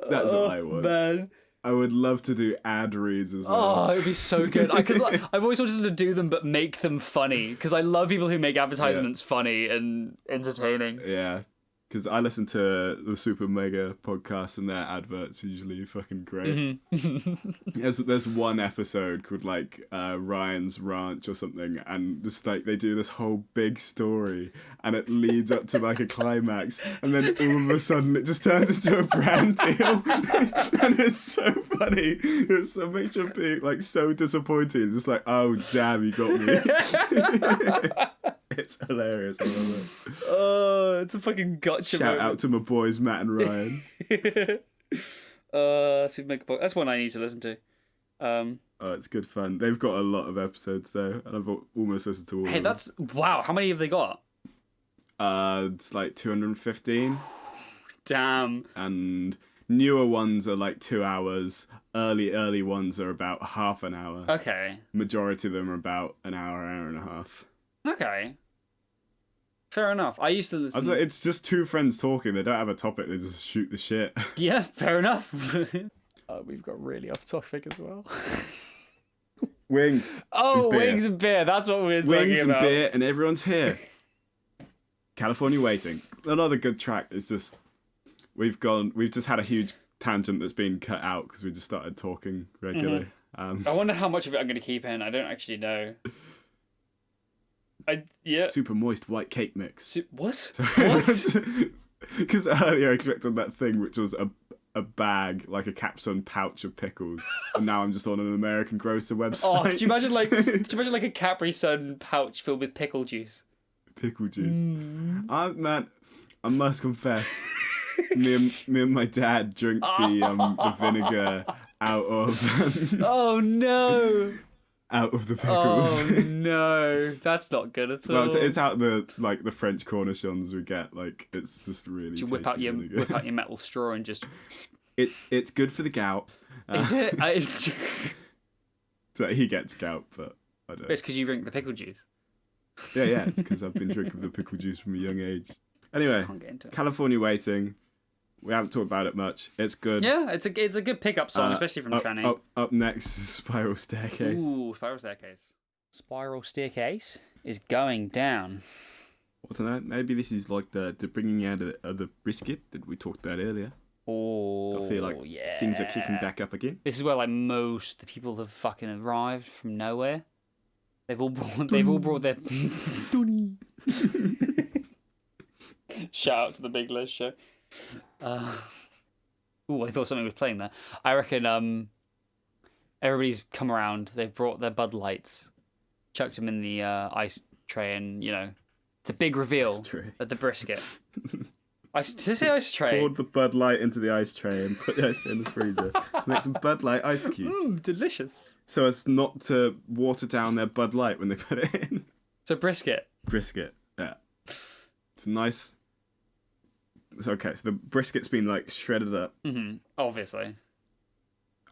That's what I want. Man. I would love to do ad reads as well. Oh, it would be so good. Because I've always wanted to do them, but make them funny. Because I love people who make advertisements funny and entertaining. Yeah, because I listen to the Super Mega podcast and their adverts usually fucking great. There's one episode called like Ryan's Ranch or something, and just like they do this whole big story and it leads up to like a climax, and then all of a sudden it just turns into a brand deal. And it's so funny. It's so makes you being like so disappointing. Just like, oh damn, you got me. It's hilarious. I love it. Oh, it's a fucking gotcha Shout out to my boys Matt and Ryan. Super Mega Podcast. That's one I need to listen to. Oh, it's good fun. They've got a lot of episodes though, and I've almost listened to all of them. That's wow. How many have they got? It's like 215. Damn. And newer ones are like 2 hours. Early ones are about half an hour. Okay. Majority of them are about an hour and a half. Okay. Fair enough. I used to listen. It's just two friends talking. They don't have a topic. They just shoot the shit. Yeah, fair enough. We've got really off topic as well. Wings. Oh, wings and beer. That's what we're talking about. Wings and beer, and everyone's here. California Waiting. Another good track. It's just we've just had a huge tangent that's been cut out because we just started talking regularly. I wonder how much of it I'm going to keep in. I don't actually know. Super moist white cake mix. What? Because earlier I clicked on that thing which was a bag, like a Capstone pouch of pickles, and now I'm just on an American Grocer website. Oh, could you imagine like a Capri Sun pouch filled with pickle juice? Pickle juice. Man, I must confess, me and my dad drink the vinegar out of. Oh no. Out of the pickles. Oh no, that's not good at all. Well, it's out the French cornichons we get. Like it's just really. Do you whip out your metal straw and just? It's good for the gout. Is it? So he gets gout, but I don't. It's because you drink the pickle juice. Yeah, it's because I've been drinking the pickle juice from a young age. Anyway, California Waiting. We haven't talked about it much. It's good. Yeah, it's a good pickup song, especially from Tranny. Up next is Spiral Staircase. Ooh, Spiral Staircase. Spiral Staircase is going down. I don't know. Maybe this is like the bringing out of the brisket that we talked about earlier. Oh, I feel like things are kicking back up again. This is where like most of the people have fucking arrived from nowhere. They've all brought their. Shout out to the Big Les show. I thought something was playing there. I reckon everybody's come around. They've brought their Bud Lights, chucked them in the ice tray, and it's a big reveal at the brisket. Did I say ice tray? Poured the Bud Light into the ice tray and put the ice tray in the freezer to make some Bud Light ice cubes. Delicious. So as not to water down their Bud Light when they put it in. So brisket. Brisket, yeah. It's nice. So the brisket's been like shredded up. Mm-hmm. Obviously.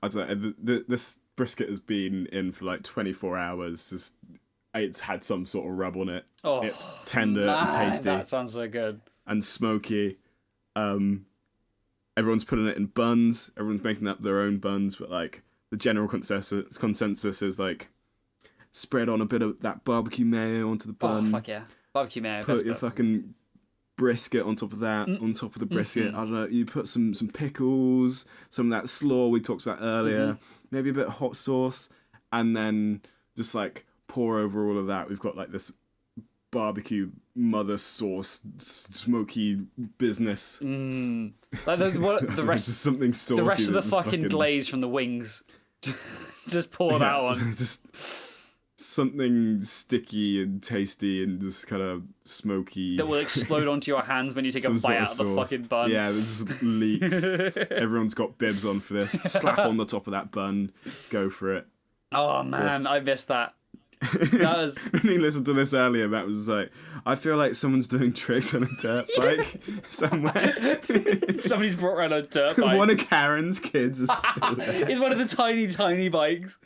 I don't know. This brisket has been in for like 24 hours. It's had some sort of rub on it. Oh, it's tender and tasty. That sounds so good. And smoky. Everyone's putting it in buns. Everyone's making up their own buns, but like the general consensus is like spread on a bit of that barbecue mayo onto the bun. Oh fuck yeah, barbecue mayo. Put your fucking brisket on top of that, on top of the brisket. I don't know, you put some pickles, some of that slaw we talked about earlier, maybe a bit of hot sauce, and then just like pour over all of that. We've got like this barbecue mother sauce, smoky business. Like the rest of something saucy. The rest of the fucking glaze from the wings. Just pour that on. Just something sticky and tasty and just kind of smoky. That will explode onto your hands when you take a bite out of the fucking bun. Yeah, there's leaks. Everyone's got bibs on for this. Slap on the top of that bun. Go for it. Oh man, I missed that. That was... When he listened to this earlier, Matt was like, I feel like someone's doing tricks on a dirt bike somewhere. Somebody's brought around a dirt bike. One of Karen's kids is still there. It's one of the tiny bikes.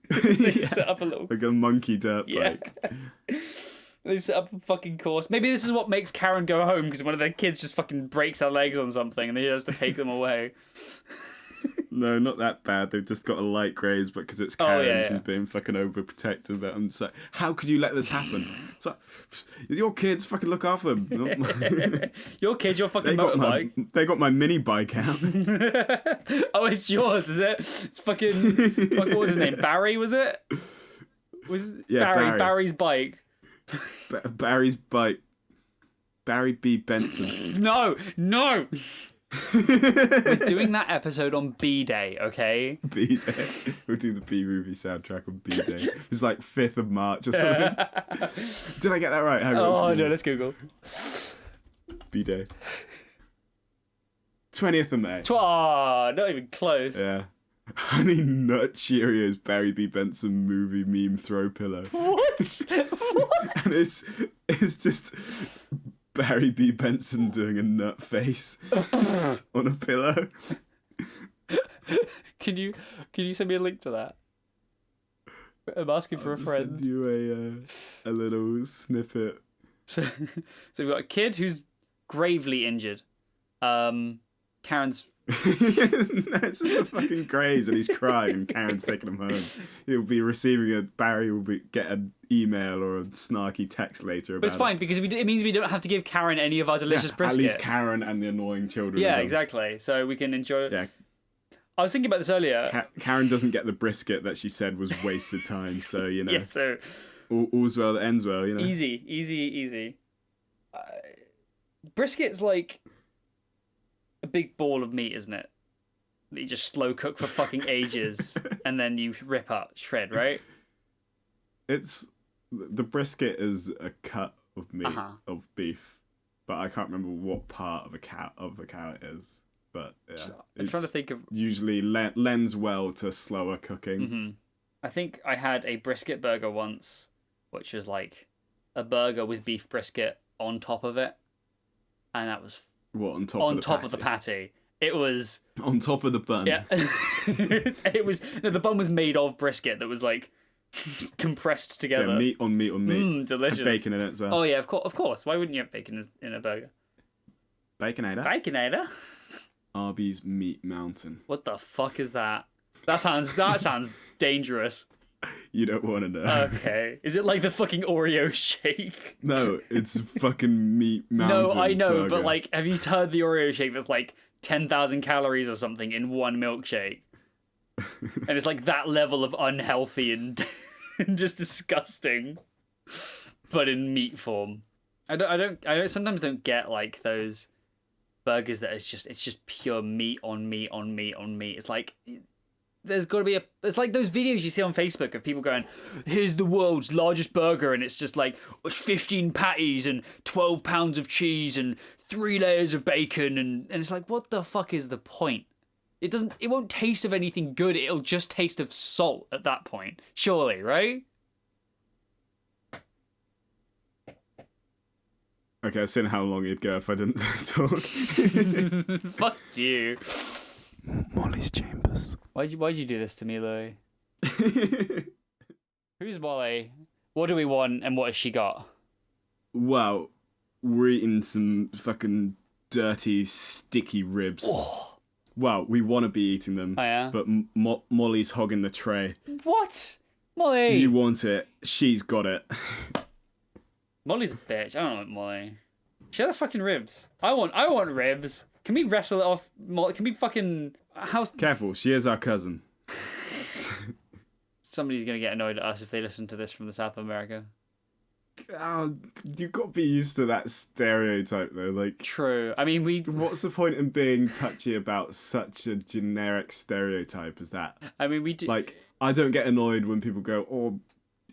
They set up a little... Like a monkey dirt bike. They set up a fucking course. Maybe this is what makes Karen go home, because one of their kids just fucking breaks their legs on something and he has to take them away. No, not that bad. They've just got a light graze, but because it's Karen, she's being fucking overprotective. But I'm just like, how could you let this happen? It's like, your kids, fucking look after them. Your kids, your fucking motorbike. They got my mini bike out. Oh, it's yours, is it? It's fucking... what was his name? Barry, was it? Barry. Barry's bike. Barry's bike. Barry B. Benson. No! We're doing that episode on B-Day, okay? B-Day. We'll do the B-movie soundtrack on B-Day. It's like 5th of March or something. Did I get that right? Hang on. Oh, no, let's Google. B-Day. 20th of May. Not even close. Yeah. Honey Nut Cheerios Barry B. Benson movie meme throw pillow. What? And it's just... Barry B. Benson doing a nut face on a pillow. Can you send me a link to that? I'm asking for a friend. Send you a little snippet. So we've got a kid who's gravely injured. Karen's... No, it's just a fucking graze and he's crying and Karen's taking him home. He'll be receiving Barry will get an email or a snarky text later about But it's fine because it means we don't have to give Karen any of our delicious brisket. At least Karen and the annoying children. Yeah, exactly. So we can enjoy it. Yeah. I was thinking about this earlier. Karen doesn't get the brisket that she said was wasted time, so, you know. Yeah, so... All's well that ends well, you know. Easy. Brisket's like a big ball of meat, isn't it? That you just slow cook for fucking ages and then you rip up, shred, right? The brisket is a cut of meat of beef, but I can't remember what part of a cow it is. But yeah, I'm trying to think of... Usually lends well to slower cooking. Mm-hmm. I think I had a brisket burger once, which was like a burger with beef brisket on top of it, and that was on top of the patty. It was on top of the bun. Yeah, it was. No, the bun was made of brisket that was like compressed together. Yeah, meat on meat. Delicious. And bacon in it as well. Oh yeah, of course. Why wouldn't you have bacon in a burger? Baconator. Arby's Meat Mountain. What the fuck is that? That sounds dangerous. You don't want to know. Okay. Is it like the fucking Oreo shake? No, it's fucking Meat Mountain. No, I know, burger. but like, have you heard the Oreo shake that's like 10,000 calories or something in one milkshake? And it's like that level of unhealthy and just disgusting, but in meat form. I sometimes don't get like those burgers that it's just pure meat on meat on meat on meat. It's like there's got to be it's like those videos you see on Facebook of people going, here's the world's largest burger, and it's just like 15 patties and 12 pounds of cheese and 3 layers of bacon, and it's like, what the fuck is the point? It won't taste of anything good. It'll just taste of salt at that point. Surely, right? Okay, I've seen how long it'd go if I didn't talk. Fuck you. Molly's Chambers. Why'd you do this to me, Louis? Who's Molly? What do we want, and what has she got? Wow, we're eating some fucking dirty, sticky ribs. Oh. Wow, we want to be eating them. Oh, yeah? But Molly's hogging the tray. What? Molly? You want it. She's got it. Molly's a bitch. I don't want Molly. She had the fucking ribs. I want ribs. Can we wrestle it off? Molly? Can we fucking... Careful, she is our cousin. Somebody's going to get annoyed at us if they listen to this from the South of America. Oh, you've got to be used to that stereotype, though. Like, true. I mean, what's the point in being touchy about such a generic stereotype as that? I mean, we do... Like, I don't get annoyed when people go, oh,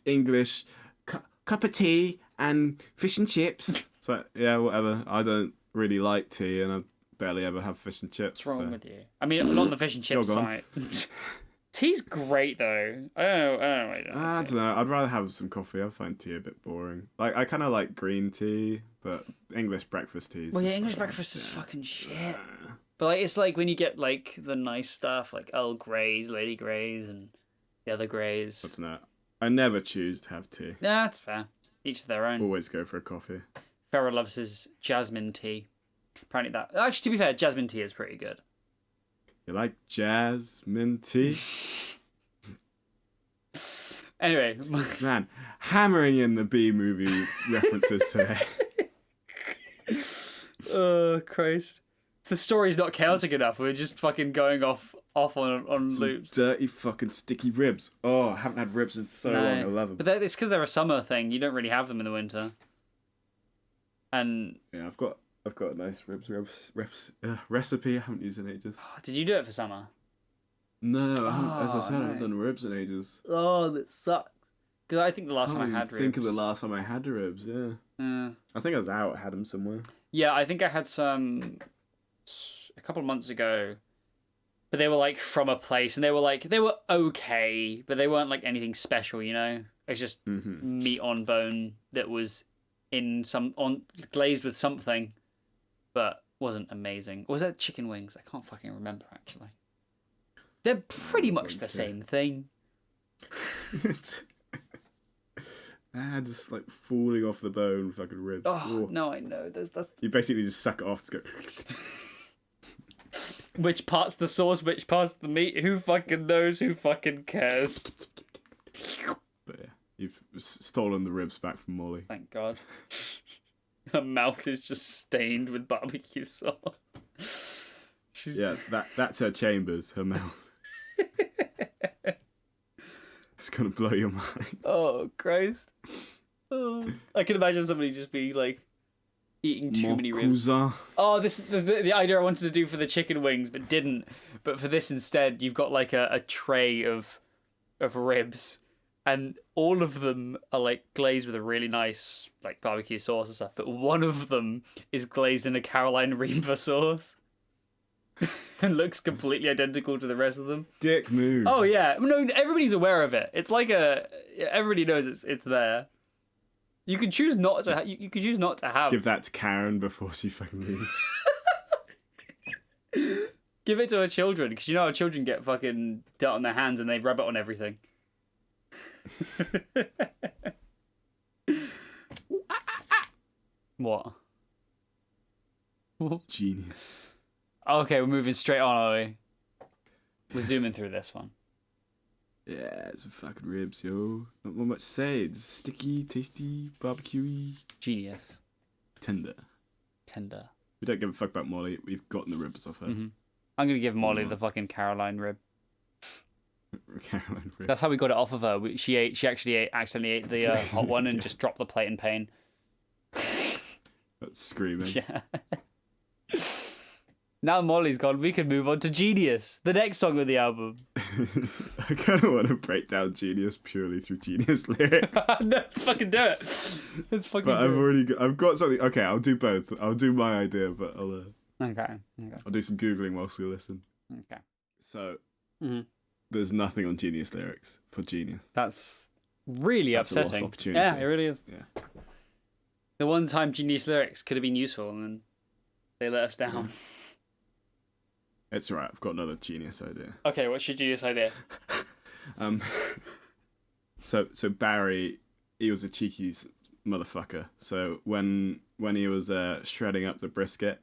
English cup of tea and fish and chips. So yeah, whatever. I don't really like tea, and I barely ever have fish and chips. What's wrong with you? I mean, not on the fish and chips side. Tea's great though. I don't know. I don't know. I'd rather have some coffee. I find tea a bit boring. Like I kind of like green tea, but English breakfast tea. Well, yeah, English breakfast is fucking shit. But like, it's like when you get like the nice stuff, like Earl Greys, Lady Greys, and the other Greys. But no, I never choose to have tea. Nah, that's fair. Each to their own. Always go for a coffee. Farrah loves his jasmine tea. Apparently that... Actually, to be fair, jasmine tea is pretty good. You like jasmine tea? Anyway. Man, hammering in the B-movie references today. Oh, Christ. The story's not chaotic enough. We're just fucking going off on Some loops. dirty fucking sticky ribs. Oh, I haven't had ribs in so long. I love them. But it's because they're a summer thing. You don't really have them in the winter. And... Yeah, I've got a nice ribs recipe I haven't used in ages. Did you do it for summer? No, I haven't, as I said, I haven't done ribs in ages. Oh, that sucks. Because I think the last time I had ribs... think of the last time I had ribs, yeah. I think I was out, I had them somewhere. Yeah, I think I had some a couple of months ago, but they were like from a place, and they were okay, but they weren't like anything special, you know? It's just meat on bone that was glazed with something, but wasn't amazing. Or was that chicken wings? I can't fucking remember, actually. They're pretty much the same thing. Just like falling off the bone, fucking ribs. Oh, no, I know. That's... You basically just suck it off to go... Which part's the sauce, which part's the meat? Who fucking knows? Who fucking cares? But yeah, you've stolen the ribs back from Molly. Thank God. Her mouth is just stained with barbecue sauce. Yeah, that's her chambers, her mouth. It's gonna blow your mind. Oh, Christ. Oh. I can imagine somebody just be like eating too many ribs. Oh, this the idea I wanted to do for the chicken wings, but didn't. But for this instead, you've got like a tray of ribs, and all of them are like glazed with a really nice like barbecue sauce and stuff. But one of them is glazed in a Carolina Reaper sauce. And looks completely identical to the rest of them. Dick move. Oh yeah, no, everybody's aware of it. It's like everybody knows it's there. You could choose not to. You could choose not to have. Give that to Karen before she fucking leaves. Give it to her children, because you know how children get fucking dirt on their hands and they rub it on everything. What? Genius. Okay, we're moving straight on, are we? We're zooming through this one. Yeah, it's fucking ribs, yo. Not much to say. It's sticky, tasty, barbecuey. Genius. Tender. We don't give a fuck about Molly. We've gotten the ribs off her. I'm going to give Molly the fucking Caroline rib. Caroline rib. That's how we got it off of her. She accidentally ate the hot one and just dropped the plate in pain. That's screaming. Yeah. Now Molly's gone, we can move on to Genius, the next song of the album. I kind of want to break down Genius purely through Genius lyrics. No, fucking do it. Let's fucking but do it. I've got something. Okay, I'll do both. I'll do my idea, but Okay. I'll do some Googling whilst you listen. Okay. So, there's nothing on Genius lyrics for Genius. That's really upsetting. A lost opportunity. Yeah, it really is. Yeah. The one time Genius lyrics could have been useful, and then they let us down. Yeah. It's right. I've got another Genius idea. Okay, what's your Genius idea? So Barry, he was a cheeky motherfucker. So when he was shredding up the brisket,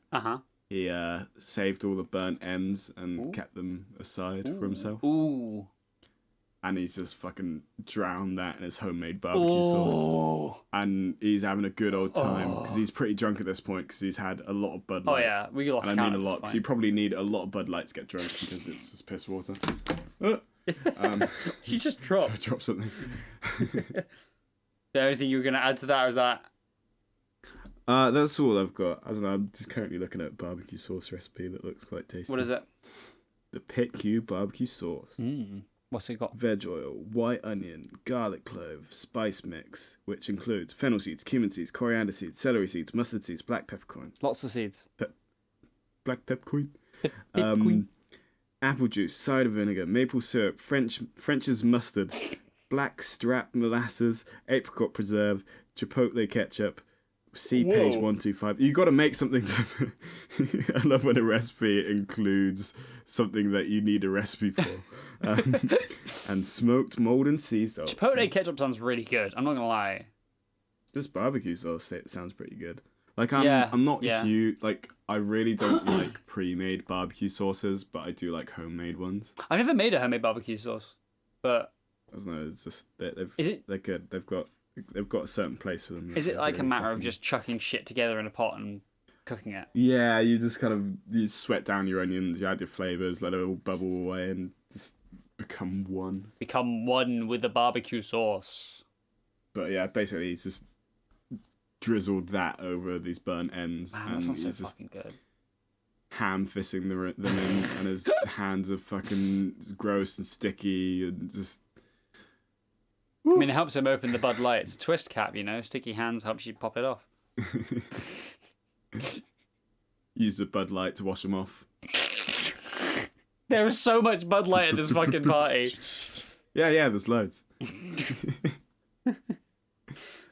he saved all the burnt ends and kept them aside for himself. Ooh. And he's just fucking drowned that in his homemade barbecue sauce. And he's having a good old time because he's pretty drunk at this point because he's had a lot of Bud Light. Oh yeah, we lost count. And I mean a lot because you probably need a lot of Bud Light to get drunk because it's just piss water. You just dropped. I dropped something. Is there anything you were going to add to that, or is that... That's all I've got. I don't know, I'm just currently looking at a barbecue sauce recipe that looks quite tasty. What is it? The Pit Q barbecue sauce. What's it got? veg oil, white onion, garlic clove, spice mix, which includes fennel seeds, cumin seeds, coriander seeds, celery seeds, mustard seeds, black peppercorn. Lots of seeds. Black peppercorn? Peppercorn. Apple juice, cider vinegar, maple syrup, French's mustard, black strap molasses, apricot preserve, chipotle ketchup, see page 125. You got to make something to... I love when a recipe includes something that you need a recipe for. And smoked molten sea salt. Chipotle ketchup sounds really good. I'm not gonna lie. This barbecue sauce sounds pretty good. Like I'm not huge. Like I really don't like pre-made barbecue sauces, but I do like homemade ones. I've never made a homemade barbecue sauce, but I don't know. It's just they're good. They've got a certain place for them. Is it like a matter of just chucking shit together in a pot and cooking it? Yeah, you just you sweat down your onions, you add your flavors, let it all bubble away, and just become one. Become one with the barbecue sauce. But yeah, basically, he's just drizzled that over these burnt ends. Man, that sounds so fucking good. Ham-fisting them in, and his hands are fucking gross and sticky, and just... I mean, it helps him open the Bud Light. It's a twist cap, you know? Sticky hands helps you pop it off. Use the Bud Light to wash them off. There is so much Bud Light at this fucking party. Yeah, there's loads.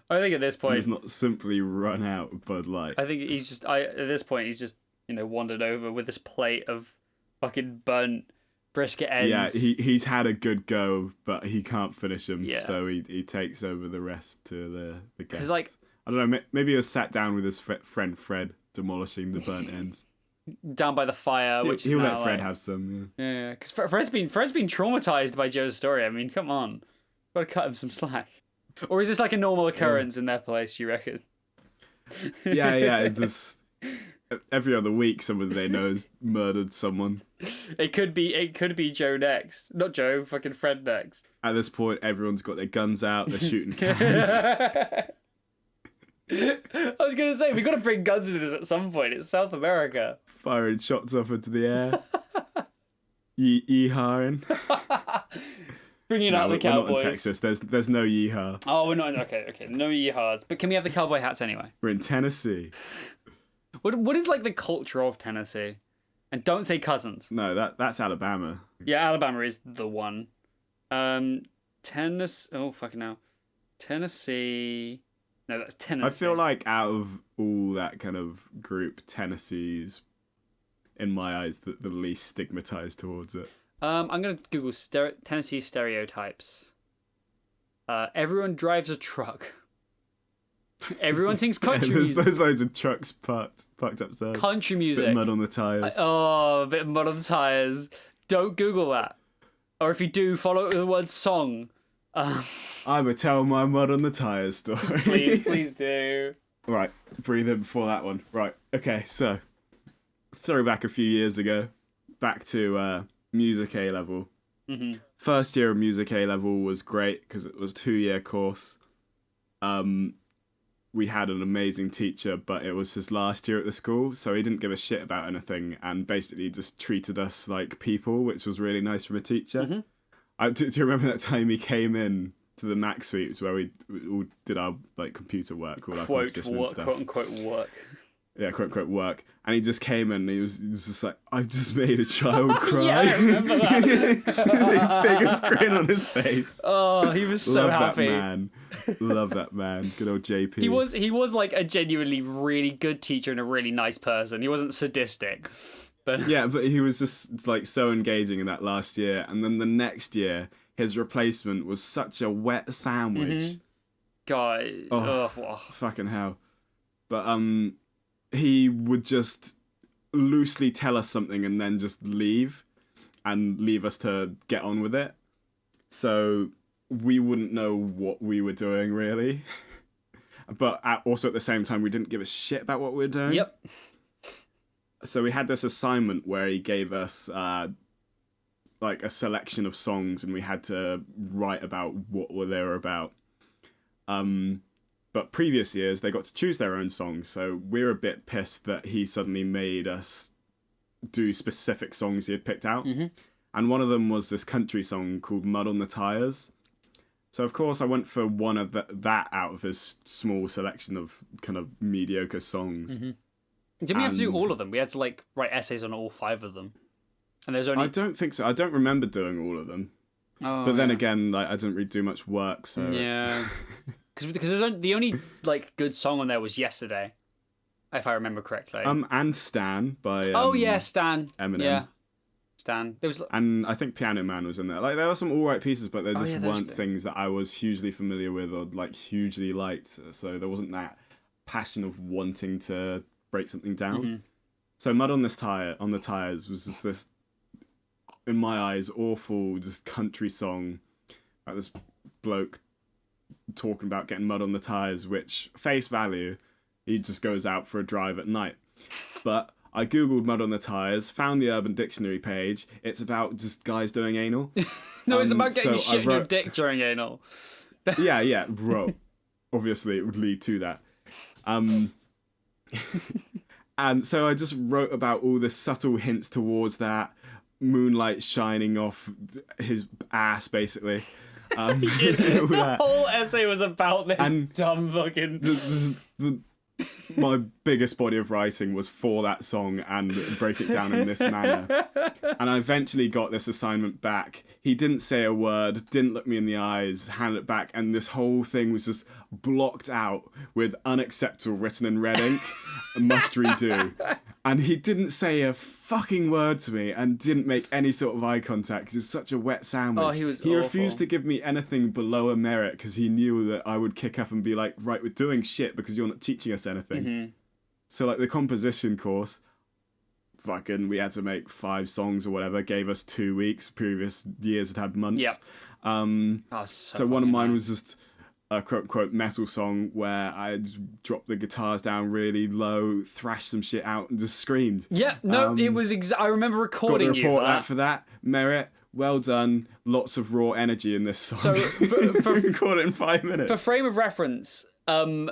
I think at this point... He's not simply run out of Bud Light. I think he's just... at this point, he's just, wandered over with this plate of fucking burnt brisket ends. Yeah, he's had a good go, but he can't finish them, yeah. So he takes over the rest to the guests. Like, I don't know, maybe he was sat down with his friend Fred, demolishing the burnt ends. Down by the fire, which he'll is let now, Fred have some. Yeah, because Fred's been traumatized by Joe's story. I mean, come on, gotta cut him some slack. Or is this like a normal occurrence in their place? You reckon? Yeah. It just every other week, someone they know has murdered someone. It could be Joe next. Not Joe, fucking Fred next. At this point, everyone's got their guns out. They're shooting cans. I was gonna say we got to bring guns into this at some point. It's South America. Firing shots off into the air. Yeehawing. Bringing out the cowboys. We're not in Texas. There's no yeehaw. Oh, we're not. Okay. No yeehaws. But can we have the cowboy hats anyway? We're in Tennessee. What is like the culture of Tennessee? And don't say cousins. No, that's Alabama. Yeah, Alabama is the one. Tennessee. Oh fucking hell. Tennessee. No, that's Tennessee. I feel like out of all that kind of group, Tennessee's, in my eyes, the least stigmatized towards it. I'm going to Google Tennessee stereotypes. Everyone drives a truck. Everyone sings country music. There's loads of trucks parked outside. Country music. Bit of mud on the tyres. A bit of mud on the tyres. Don't Google that. Or if you do, follow it with the word song. I would tell my mud on the tyres story. Please do. Right, breathe in before that one. Right, okay, so throw back a few years ago, back to music A level. Mm-hmm. First year of music A level was great because it was a 2-year course. We had an amazing teacher, but it was his last year at the school, so he didn't give a shit about anything and basically just treated us like people, which was really nice from a teacher. Mm-hmm. Do you remember that time he came in to the Mac Suite, where we all did our like computer work, all our competition and stuff. Quote unquote work. Yeah, quote unquote work. And he just came in and he was just like, I just made a child cry. Yeah, I remember that. The biggest grin on his face. Oh, he was so happy. Love that man. Good old JP. He was like a genuinely really good teacher and a really nice person. He wasn't sadistic. But yeah, but he was just like so engaging in that last year. And then the next year, his replacement was such a wet sandwich. Mm-hmm. God. Oh, fucking hell. But he would just loosely tell us something and then just leave us to get on with it. So we wouldn't know what we were doing, really. But also at the same time, we didn't give a shit about what we were doing. Yep. So we had this assignment where he gave us like a selection of songs and we had to write about what they were about. But previous years, they got to choose their own songs, so we're a bit pissed that he suddenly made us do specific songs he had picked out. Mm-hmm. and one of them was this country song called Mud on the Tires. So of course I went for one of that out of his small selection of kind of mediocre songs. Mm-hmm. Didn't we have to do all of them? We had to like write essays on all 5 of them. And there's only... I don't think so. I don't remember doing all of them. Oh, but then again, like I didn't really do much work, so yeah. Because the only like good song on there was Yesterday, if I remember correctly. And Stan by oh yeah, Stan. Eminem. Yeah, Stan. There was... And I think Piano Man was in there. Like there were some alright pieces, but there just weren't two. things that I was hugely familiar with or like hugely liked. So there wasn't that passion of wanting to break something down. Mm-hmm. So Mud on the Tires was just this, in my eyes, awful just country song about this bloke talking about getting mud on the tires, which face value, he just goes out for a drive at night. But I googled mud on the tires, found the Urban Dictionary page. It's about just guys doing anal. No, it's about getting so shit in your dick during anal. yeah, bro. Obviously, it would lead to that. And so I just wrote about all the subtle hints towards that. Moonlight shining off his ass, basically. The whole essay was about this dumb fucking... My biggest body of writing was for that song and break it down in this manner. And I eventually got this assignment back. He didn't say a word, didn't look me in the eyes, handed it back, and this whole thing was just blocked out with unacceptable written in red ink. Must redo. And he didn't say a fucking word to me and didn't make any sort of eye contact. It was such a wet sandwich. Oh, he refused to give me anything below a merit because he knew that I would kick up and be like, right, we're doing shit because you're not teaching us anything. Mm-hmm. So like the composition course, fucking we had to make 5 songs or whatever, gave us 2 weeks. Previous years had months. Yep. So one of mine was just a quote-unquote metal song where I dropped the guitars down really low, thrashed some shit out and just screamed. Yeah, no, it was... I remember recording got the report you for that. Merit, well done. Lots of raw energy in this song. So, we recorded it in 5 minutes. For frame of reference, it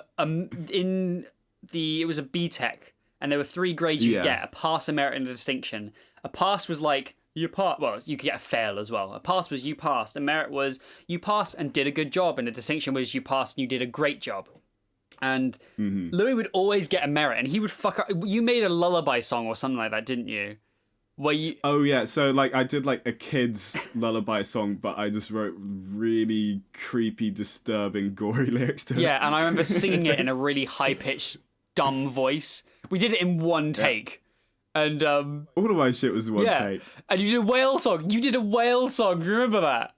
was a B-Tech, and there were 3 grades you could get: a pass, a merit, and a distinction. A pass was like, you passed. Well, you could get a fail as well. A pass was you passed. A merit was you passed and did a good job, and a distinction was you passed and you did a great job. And Louis would always get a merit, and he would fuck up. You made a lullaby song or something like that, didn't you? Where you... Oh yeah, so like I did like a kid's lullaby song, but I just wrote really creepy, disturbing, gory lyrics to it. Yeah, and I remember singing it in a really high-pitched, dumb voice. We did it in one take. And all of my shit was one take. And you did a whale song. You did a whale song. Do you remember that?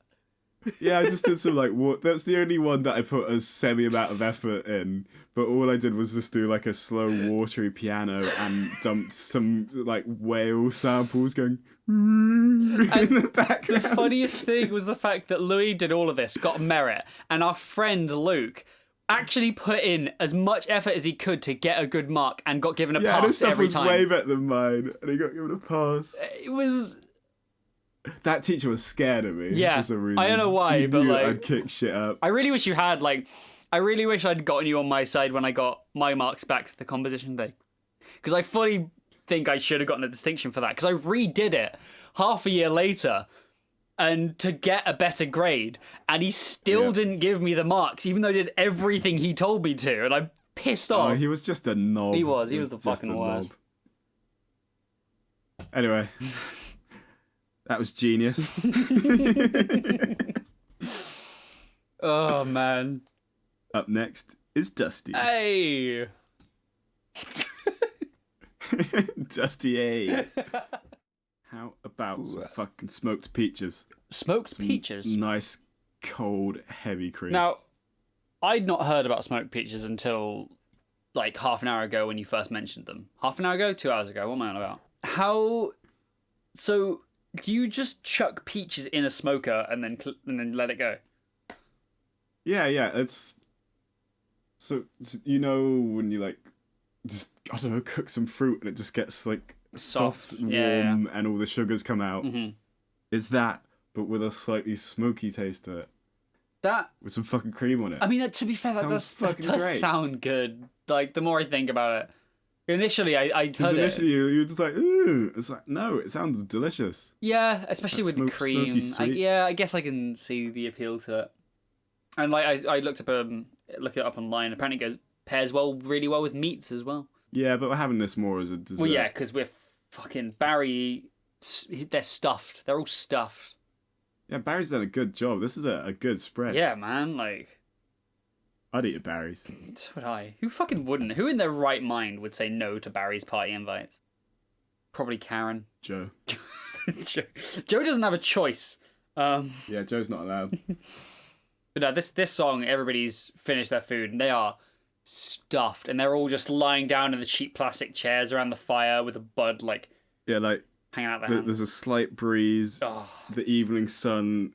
Yeah, I just did some like that's the only one that I put a semi amount of effort in. But all I did was just do like a slow, watery piano and dumped some like whale samples going in the background. The funniest thing was the fact that Louis did all of this, got merit, and our friend Luke actually put in as much effort as he could to get a good mark and got given a pass his stuff every was time. way better than mine, and he got given a pass. It was... That teacher was scared of me. Yeah, for some reason. I don't know why, he but knew like... I'd kick shit up. I really wish you had, like... I really wish I'd gotten you on my side when I got my marks back for the composition thing. Because I fully think I should have gotten a distinction for that. Because I redid it half a year later and to get a better grade, and he still didn't give me the marks, even though I did everything he told me to, and I'm pissed off. Oh, he was just a knob. He was the fucking worst. Anyway, that was genius. Oh, man. Up next is Dusty. Hey! Dusty A. How about some fucking smoked peaches? Smoked peaches? Nice, cold, heavy cream. Now, I'd not heard about smoked peaches until like half an hour ago when you first mentioned them. Half an hour ago? 2 hours ago? What am I on about? How... So, do you just chuck peaches in a smoker and then let it go? Yeah, it's... So, you know when you like, just, I don't know, cook some fruit and it just gets like soft and warm and all the sugars come out. Mm-hmm. It's that, but with a slightly smoky taste to it. That... With some fucking cream on it. I mean, to be fair, that does great. sound good. Like, the more I think about it. Initially, I Because heard initially it. you're just like, ooh. It's like, no, it sounds delicious. Yeah, especially with the cream. Smoky sweet. Yeah, I guess I can see the appeal to it. And like I looked it up online. Apparently, it pairs really well with meats as well. Yeah, but we're having this more as a dessert. Well, yeah, because we're fucking Barry. They're stuffed. They're all stuffed. Yeah, Barry's done a good job. This is a good spread. Yeah, man. Like, I'd eat at Barry's. so would I. Who fucking wouldn't? Who in their right mind would say no to Barry's party invites? Probably Karen. Joe. Joe doesn't have a choice. Yeah, Joe's not allowed. But no, this song, everybody's finished their food and they are stuffed, and they're all just lying down in the cheap plastic chairs around the fire with a bud like Yeah, like hanging out their hand. there's a slight breeze. Oh. The evening sun,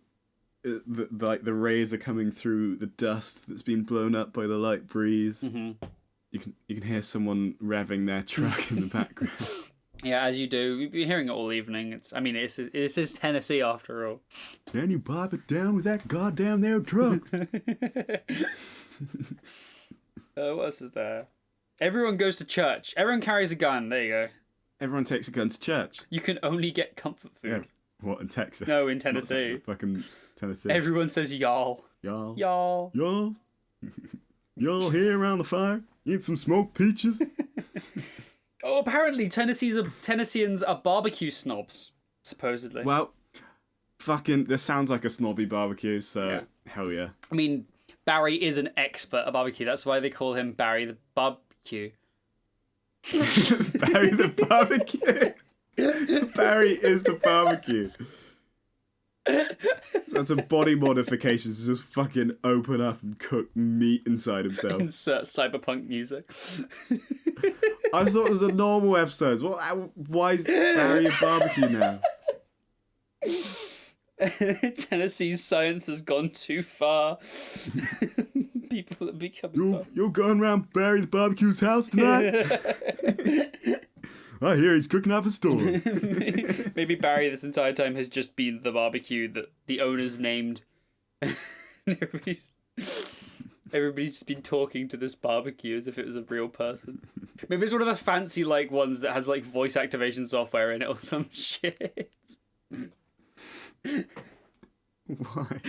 the rays are coming through the dust that's been blown up by the light breeze. Mm-hmm. You can hear someone revving their truck in the background. Yeah, as you do. We've been hearing it all evening. This is Tennessee after all. Can you pipe it down with that goddamn there truck? What else is there? Everyone goes to church. Everyone carries a gun. There you go. Everyone takes a gun to church. You can only get comfort food. Yeah. What, in Texas? No, in Tennessee. Fucking Tennessee. Everyone says y'all. Y'all. Y'all. Y'all. Y'all here around the fire? Eat some smoked peaches? Oh, apparently Tennesseans are barbecue snobs, supposedly. Well, fucking, this sounds like a snobby barbecue, so Yeah. hell yeah. I mean, Barry is an expert at barbecue. That's why they call him Barry the Barbecue. Barry the barbecue. Barry is the barbecue. That's a body modification to just fucking open up and cook meat inside himself. Insert cyberpunk music. I thought it was a normal episode. Why is Barry a barbecue now? Tennessee's science has gone too far. People are becoming... You're going around Barry the barbecue's house tonight? I hear he's cooking up a store. Maybe Barry this entire time has just been the barbecue that the owners named. Everybody's just been talking to this barbecue as if it was a real person. Maybe it's one of the fancy like ones that has like voice activation software in it or some shit. Why?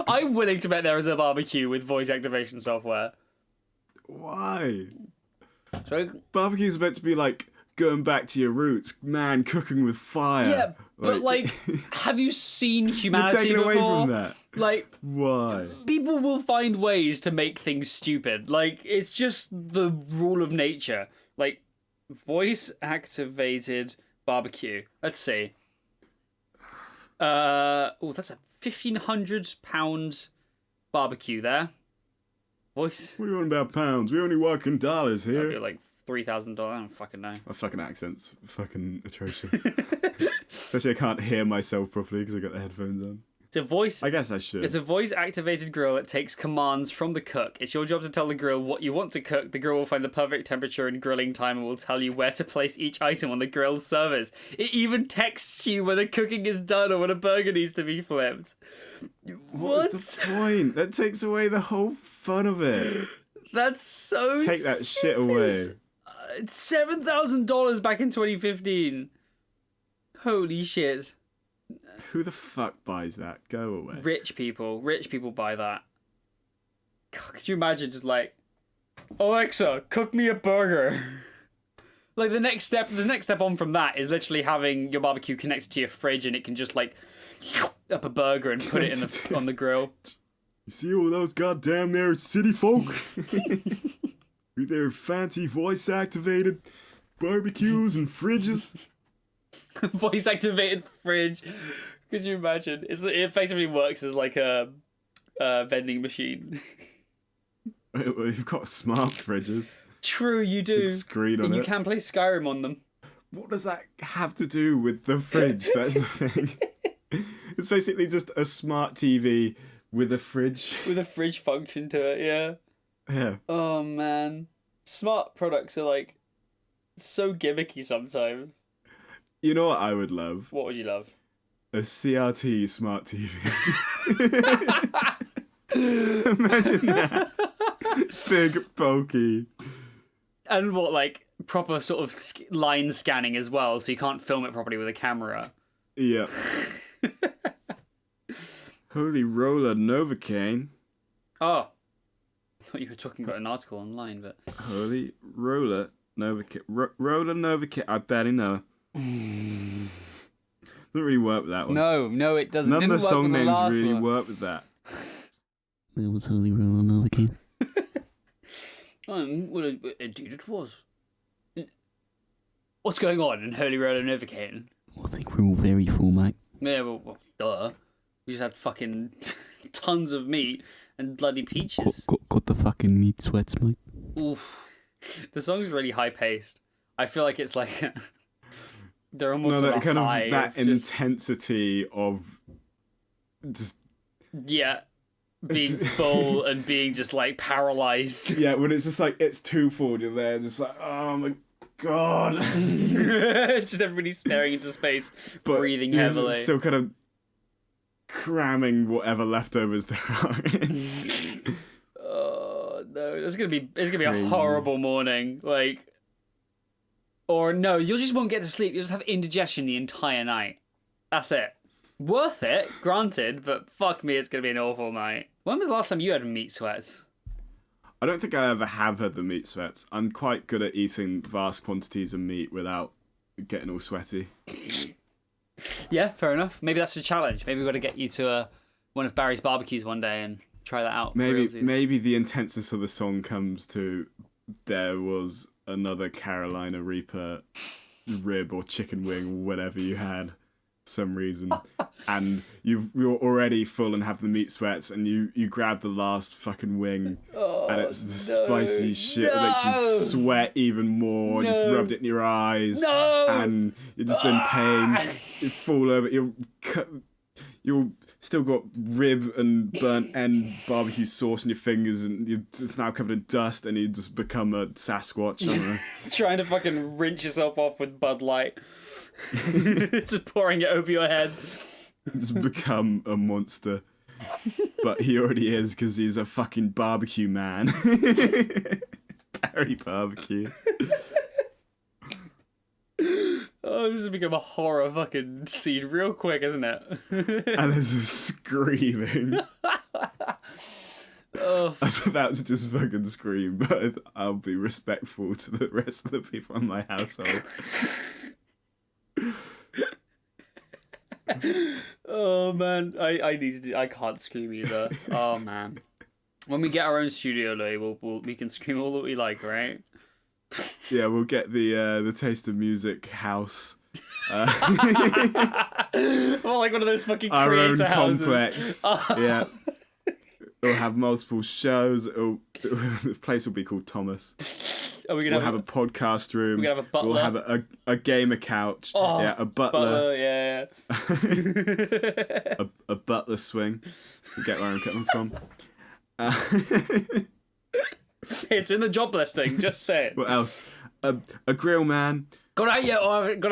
I'm willing to bet there is a barbecue with voice activation software. Why? So, Barbecue's meant to be like going back to your roots, man, cooking with fire. yeah, but like, have you seen you're humanity taking before? away from that. Like, Why? people will find ways to make things stupid. Like, it's just the rule of nature. Like, voice activated barbecue. Let's see. Oh, that's a £1,500 barbecue there. Voice. What are you on about pounds? We only work in dollars That'd be here. like $3,000. I don't fucking know. My fucking accent's fucking atrocious. Especially I can't hear myself properly because I got the headphones on. It's a voice. I guess I should. It's a voice-activated grill that takes commands from the cook. It's your job to tell the grill what you want to cook. The grill will find the perfect temperature and grilling time and will tell you where to place each item on the grill's surface. It even texts you when the cooking is done or when a burger needs to be flipped. What's the point? That takes away the whole fun of it. That's so Take that shit away. It's $7,000 back in 2015. Holy shit. Who the fuck buys that? Go away. Rich people buy that. God, could you imagine just like, Alexa, cook me a burger? Like the next step on from that is literally having your barbecue connected to your fridge and it can just like up a burger and put it in on the grill. You see all those goddamn there city folk? With their fancy voice activated barbecues and fridges. Voice activated fridge. Could you imagine? It effectively works as like a vending machine. Well, you've got smart fridges. True, you do. Big screen on and you it. can play Skyrim on them. What does that have to do with the fridge? That's the thing. It's basically just a smart TV with a fridge. With a fridge function to it, yeah. Yeah. Oh man. Smart products are like so gimmicky sometimes. You know what I would love? What would you love? A CRT smart TV. Imagine that. Big, bulky. And what, like proper sort of line scanning as well, so you can't film it properly with a camera. Yeah. Holy roller Novocaine. Oh. I thought you were talking about an article online, but... Holy roller Novocaine. Roller Novocaine. I barely know. Doesn't really work with that one. No, it doesn't. None of the song names really one. work with that. It was Holy Roller Novocaine. Well, indeed it was. What's going on in Holy Roller Novocaine? I think we're all very full, mate. Yeah, well, duh. We just had fucking tons of meat and bloody peaches. Got the fucking meat sweats, mate. Oof. The song's really high paced. I feel like it's like they're almost No, on that a kind high of that just, intensity of just yeah, being full and being just like paralyzed. yeah, when it's just like it's too forward, you're there, just like oh my god, just everybody staring into space, but breathing you're heavily. still kind of cramming whatever leftovers there are. Oh no, it's gonna be a Crazy. horrible morning. Like, or no, you just won't get to sleep. You'll just have indigestion the entire night. That's it. Worth it, granted, but fuck me, it's gonna be an awful night. When was the last time you had meat sweats? I don't think I ever have had the meat sweats. I'm quite good at eating vast quantities of meat without getting all sweaty. Yeah, fair enough. Maybe that's a challenge. Maybe we've got to get you to one of Barry's barbecues one day and try that out. Maybe the intenseness of the song comes to there was another Carolina Reaper rib or chicken wing, whatever you had, for some reason, and you're already full and have the meat sweats, and you grab the last fucking wing, and it's the spicy shit that makes you sweat even more. No. You've rubbed it in your eyes, No. and you're just in pain. You fall over. You're still got rib and burnt end barbecue sauce in your fingers, and it's now covered in dust, and you just become a Sasquatch. I don't know. Trying to fucking rinse yourself off with Bud Light. Just pouring it over your head. It's become a monster. But he already is because he's a fucking barbecue man. Barry Barbecue. Oh, this has become a horror fucking scene real quick, isn't it? And there's a screaming. Oh. I was about to just fucking scream, but I'll be respectful to the rest of the people in my household. Oh man, I need to do. I can't scream either. Oh man, when we get our own studio, Louis, we can scream all that we like, right? Yeah, we'll get the Taste of Music house. Well, like one of those fucking Our own creator houses. complex. Yeah. We'll have multiple shows. The place will be called Thomas. Are we gonna We'll have a podcast room. We're gonna have a butler. We'll have a gamer couch. Oh, yeah, a butler. yeah. a butler swing. Get where I'm coming from. It's in the job listing. Just say it. What else? A grill man. Gotta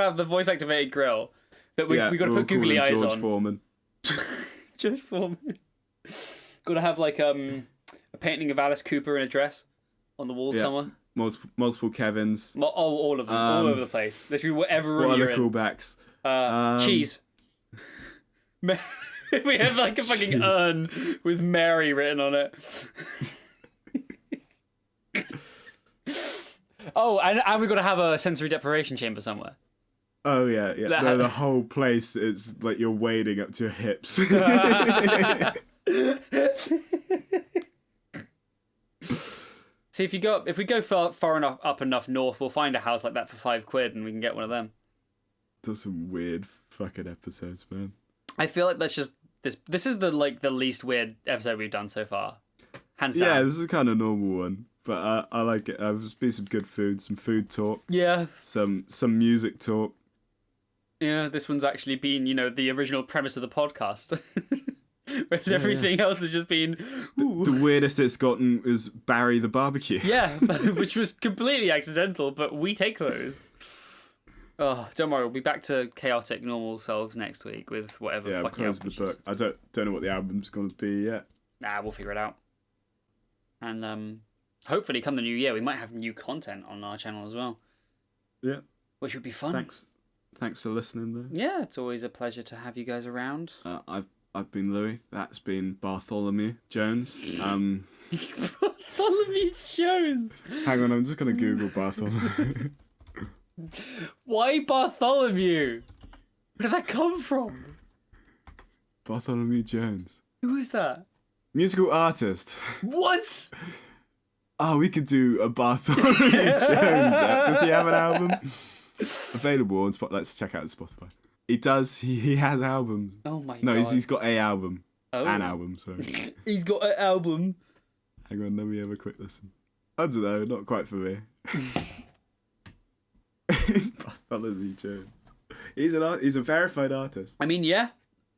have the voice activated grill. That we gotta we'll put call googly him eyes George on. Foreman. George Foreman. Gotta have like a painting of Alice Cooper in a dress on the wall somewhere. Multiple Kevins. All of them, all over the place. Literally whatever room What you're other in. callbacks? Cheese. We have like a fucking urn with Mary written on it. Oh, and we've got to have a sensory deprivation chamber somewhere. Oh yeah. No, the whole place is like you're wading up to your hips. See, if we go far enough up enough north, we'll find a house like that for £5 and we can get one of them. Does some weird fucking episodes, man. I feel like that's just this is the least weird episode we've done so far. Hands down. Yeah, this is kind of normal one, but I like it. There's been some good food, some food talk, Yeah. some music talk. Yeah, this one's actually been, the original premise of the podcast. Whereas everything else has just been... The weirdest it's gotten is Barry the Barbecue. Yeah, which was completely accidental, but we take those. Oh, don't worry, we'll be back to chaotic, normal selves next week with whatever Yeah, I'm fucking closing the book. I don't know what the album's going to be yet. Nah, we'll figure it out. And hopefully come the new year, we might have new content on our channel as well. Yeah. Which would be fun. Thanks for listening, though. Yeah, it's always a pleasure to have you guys around. I've been Louis. That's been Bartholomew Jones. Bartholomew Jones. Hang on, I'm just gonna Google Bartholomew. Why Bartholomew? Where did that come from? Bartholomew Jones. Who is that? Musical artist. What? Oh, we could do a Bartholomew Jones. Does he have an album? Available on Spotify. Let's check out Spotify. He does. He has albums. Oh my god. No, he's got a album. Oh. An album, sorry. He's got an album. Hang on, let me have a quick listen. I don't know, not quite for me. Bartholomew Jones. He's a verified artist. I mean, yeah.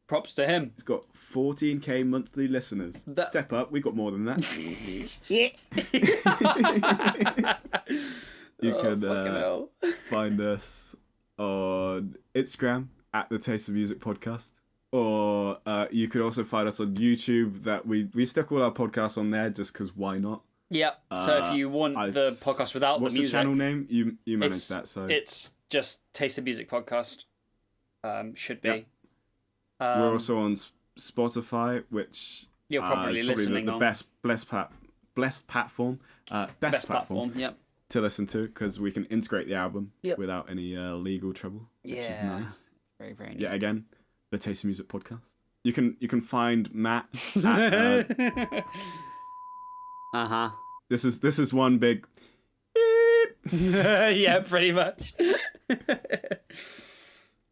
Props to him. He's got 14k monthly listeners. Step up, we got more than that. You can find us on Instagram at the Taste of Music Podcast. Or you could also find us on YouTube. That we stick all our podcasts on there just because why not? Yep. So if you want the podcast without the music, what's the channel name? You manage that. So it's just Taste of Music Podcast. Should be. Yep. We're also on Spotify, which you're probably listening the on. best platform. Best platform. Yep. To listen to because we can integrate the album without any legal trouble, which is nice. It's very very neat. Yeah, again, the Taste of Music Podcast. You can find Matt. At, This is one big. Beep. Yeah, pretty much.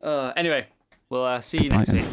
Anyway, we'll see you next week.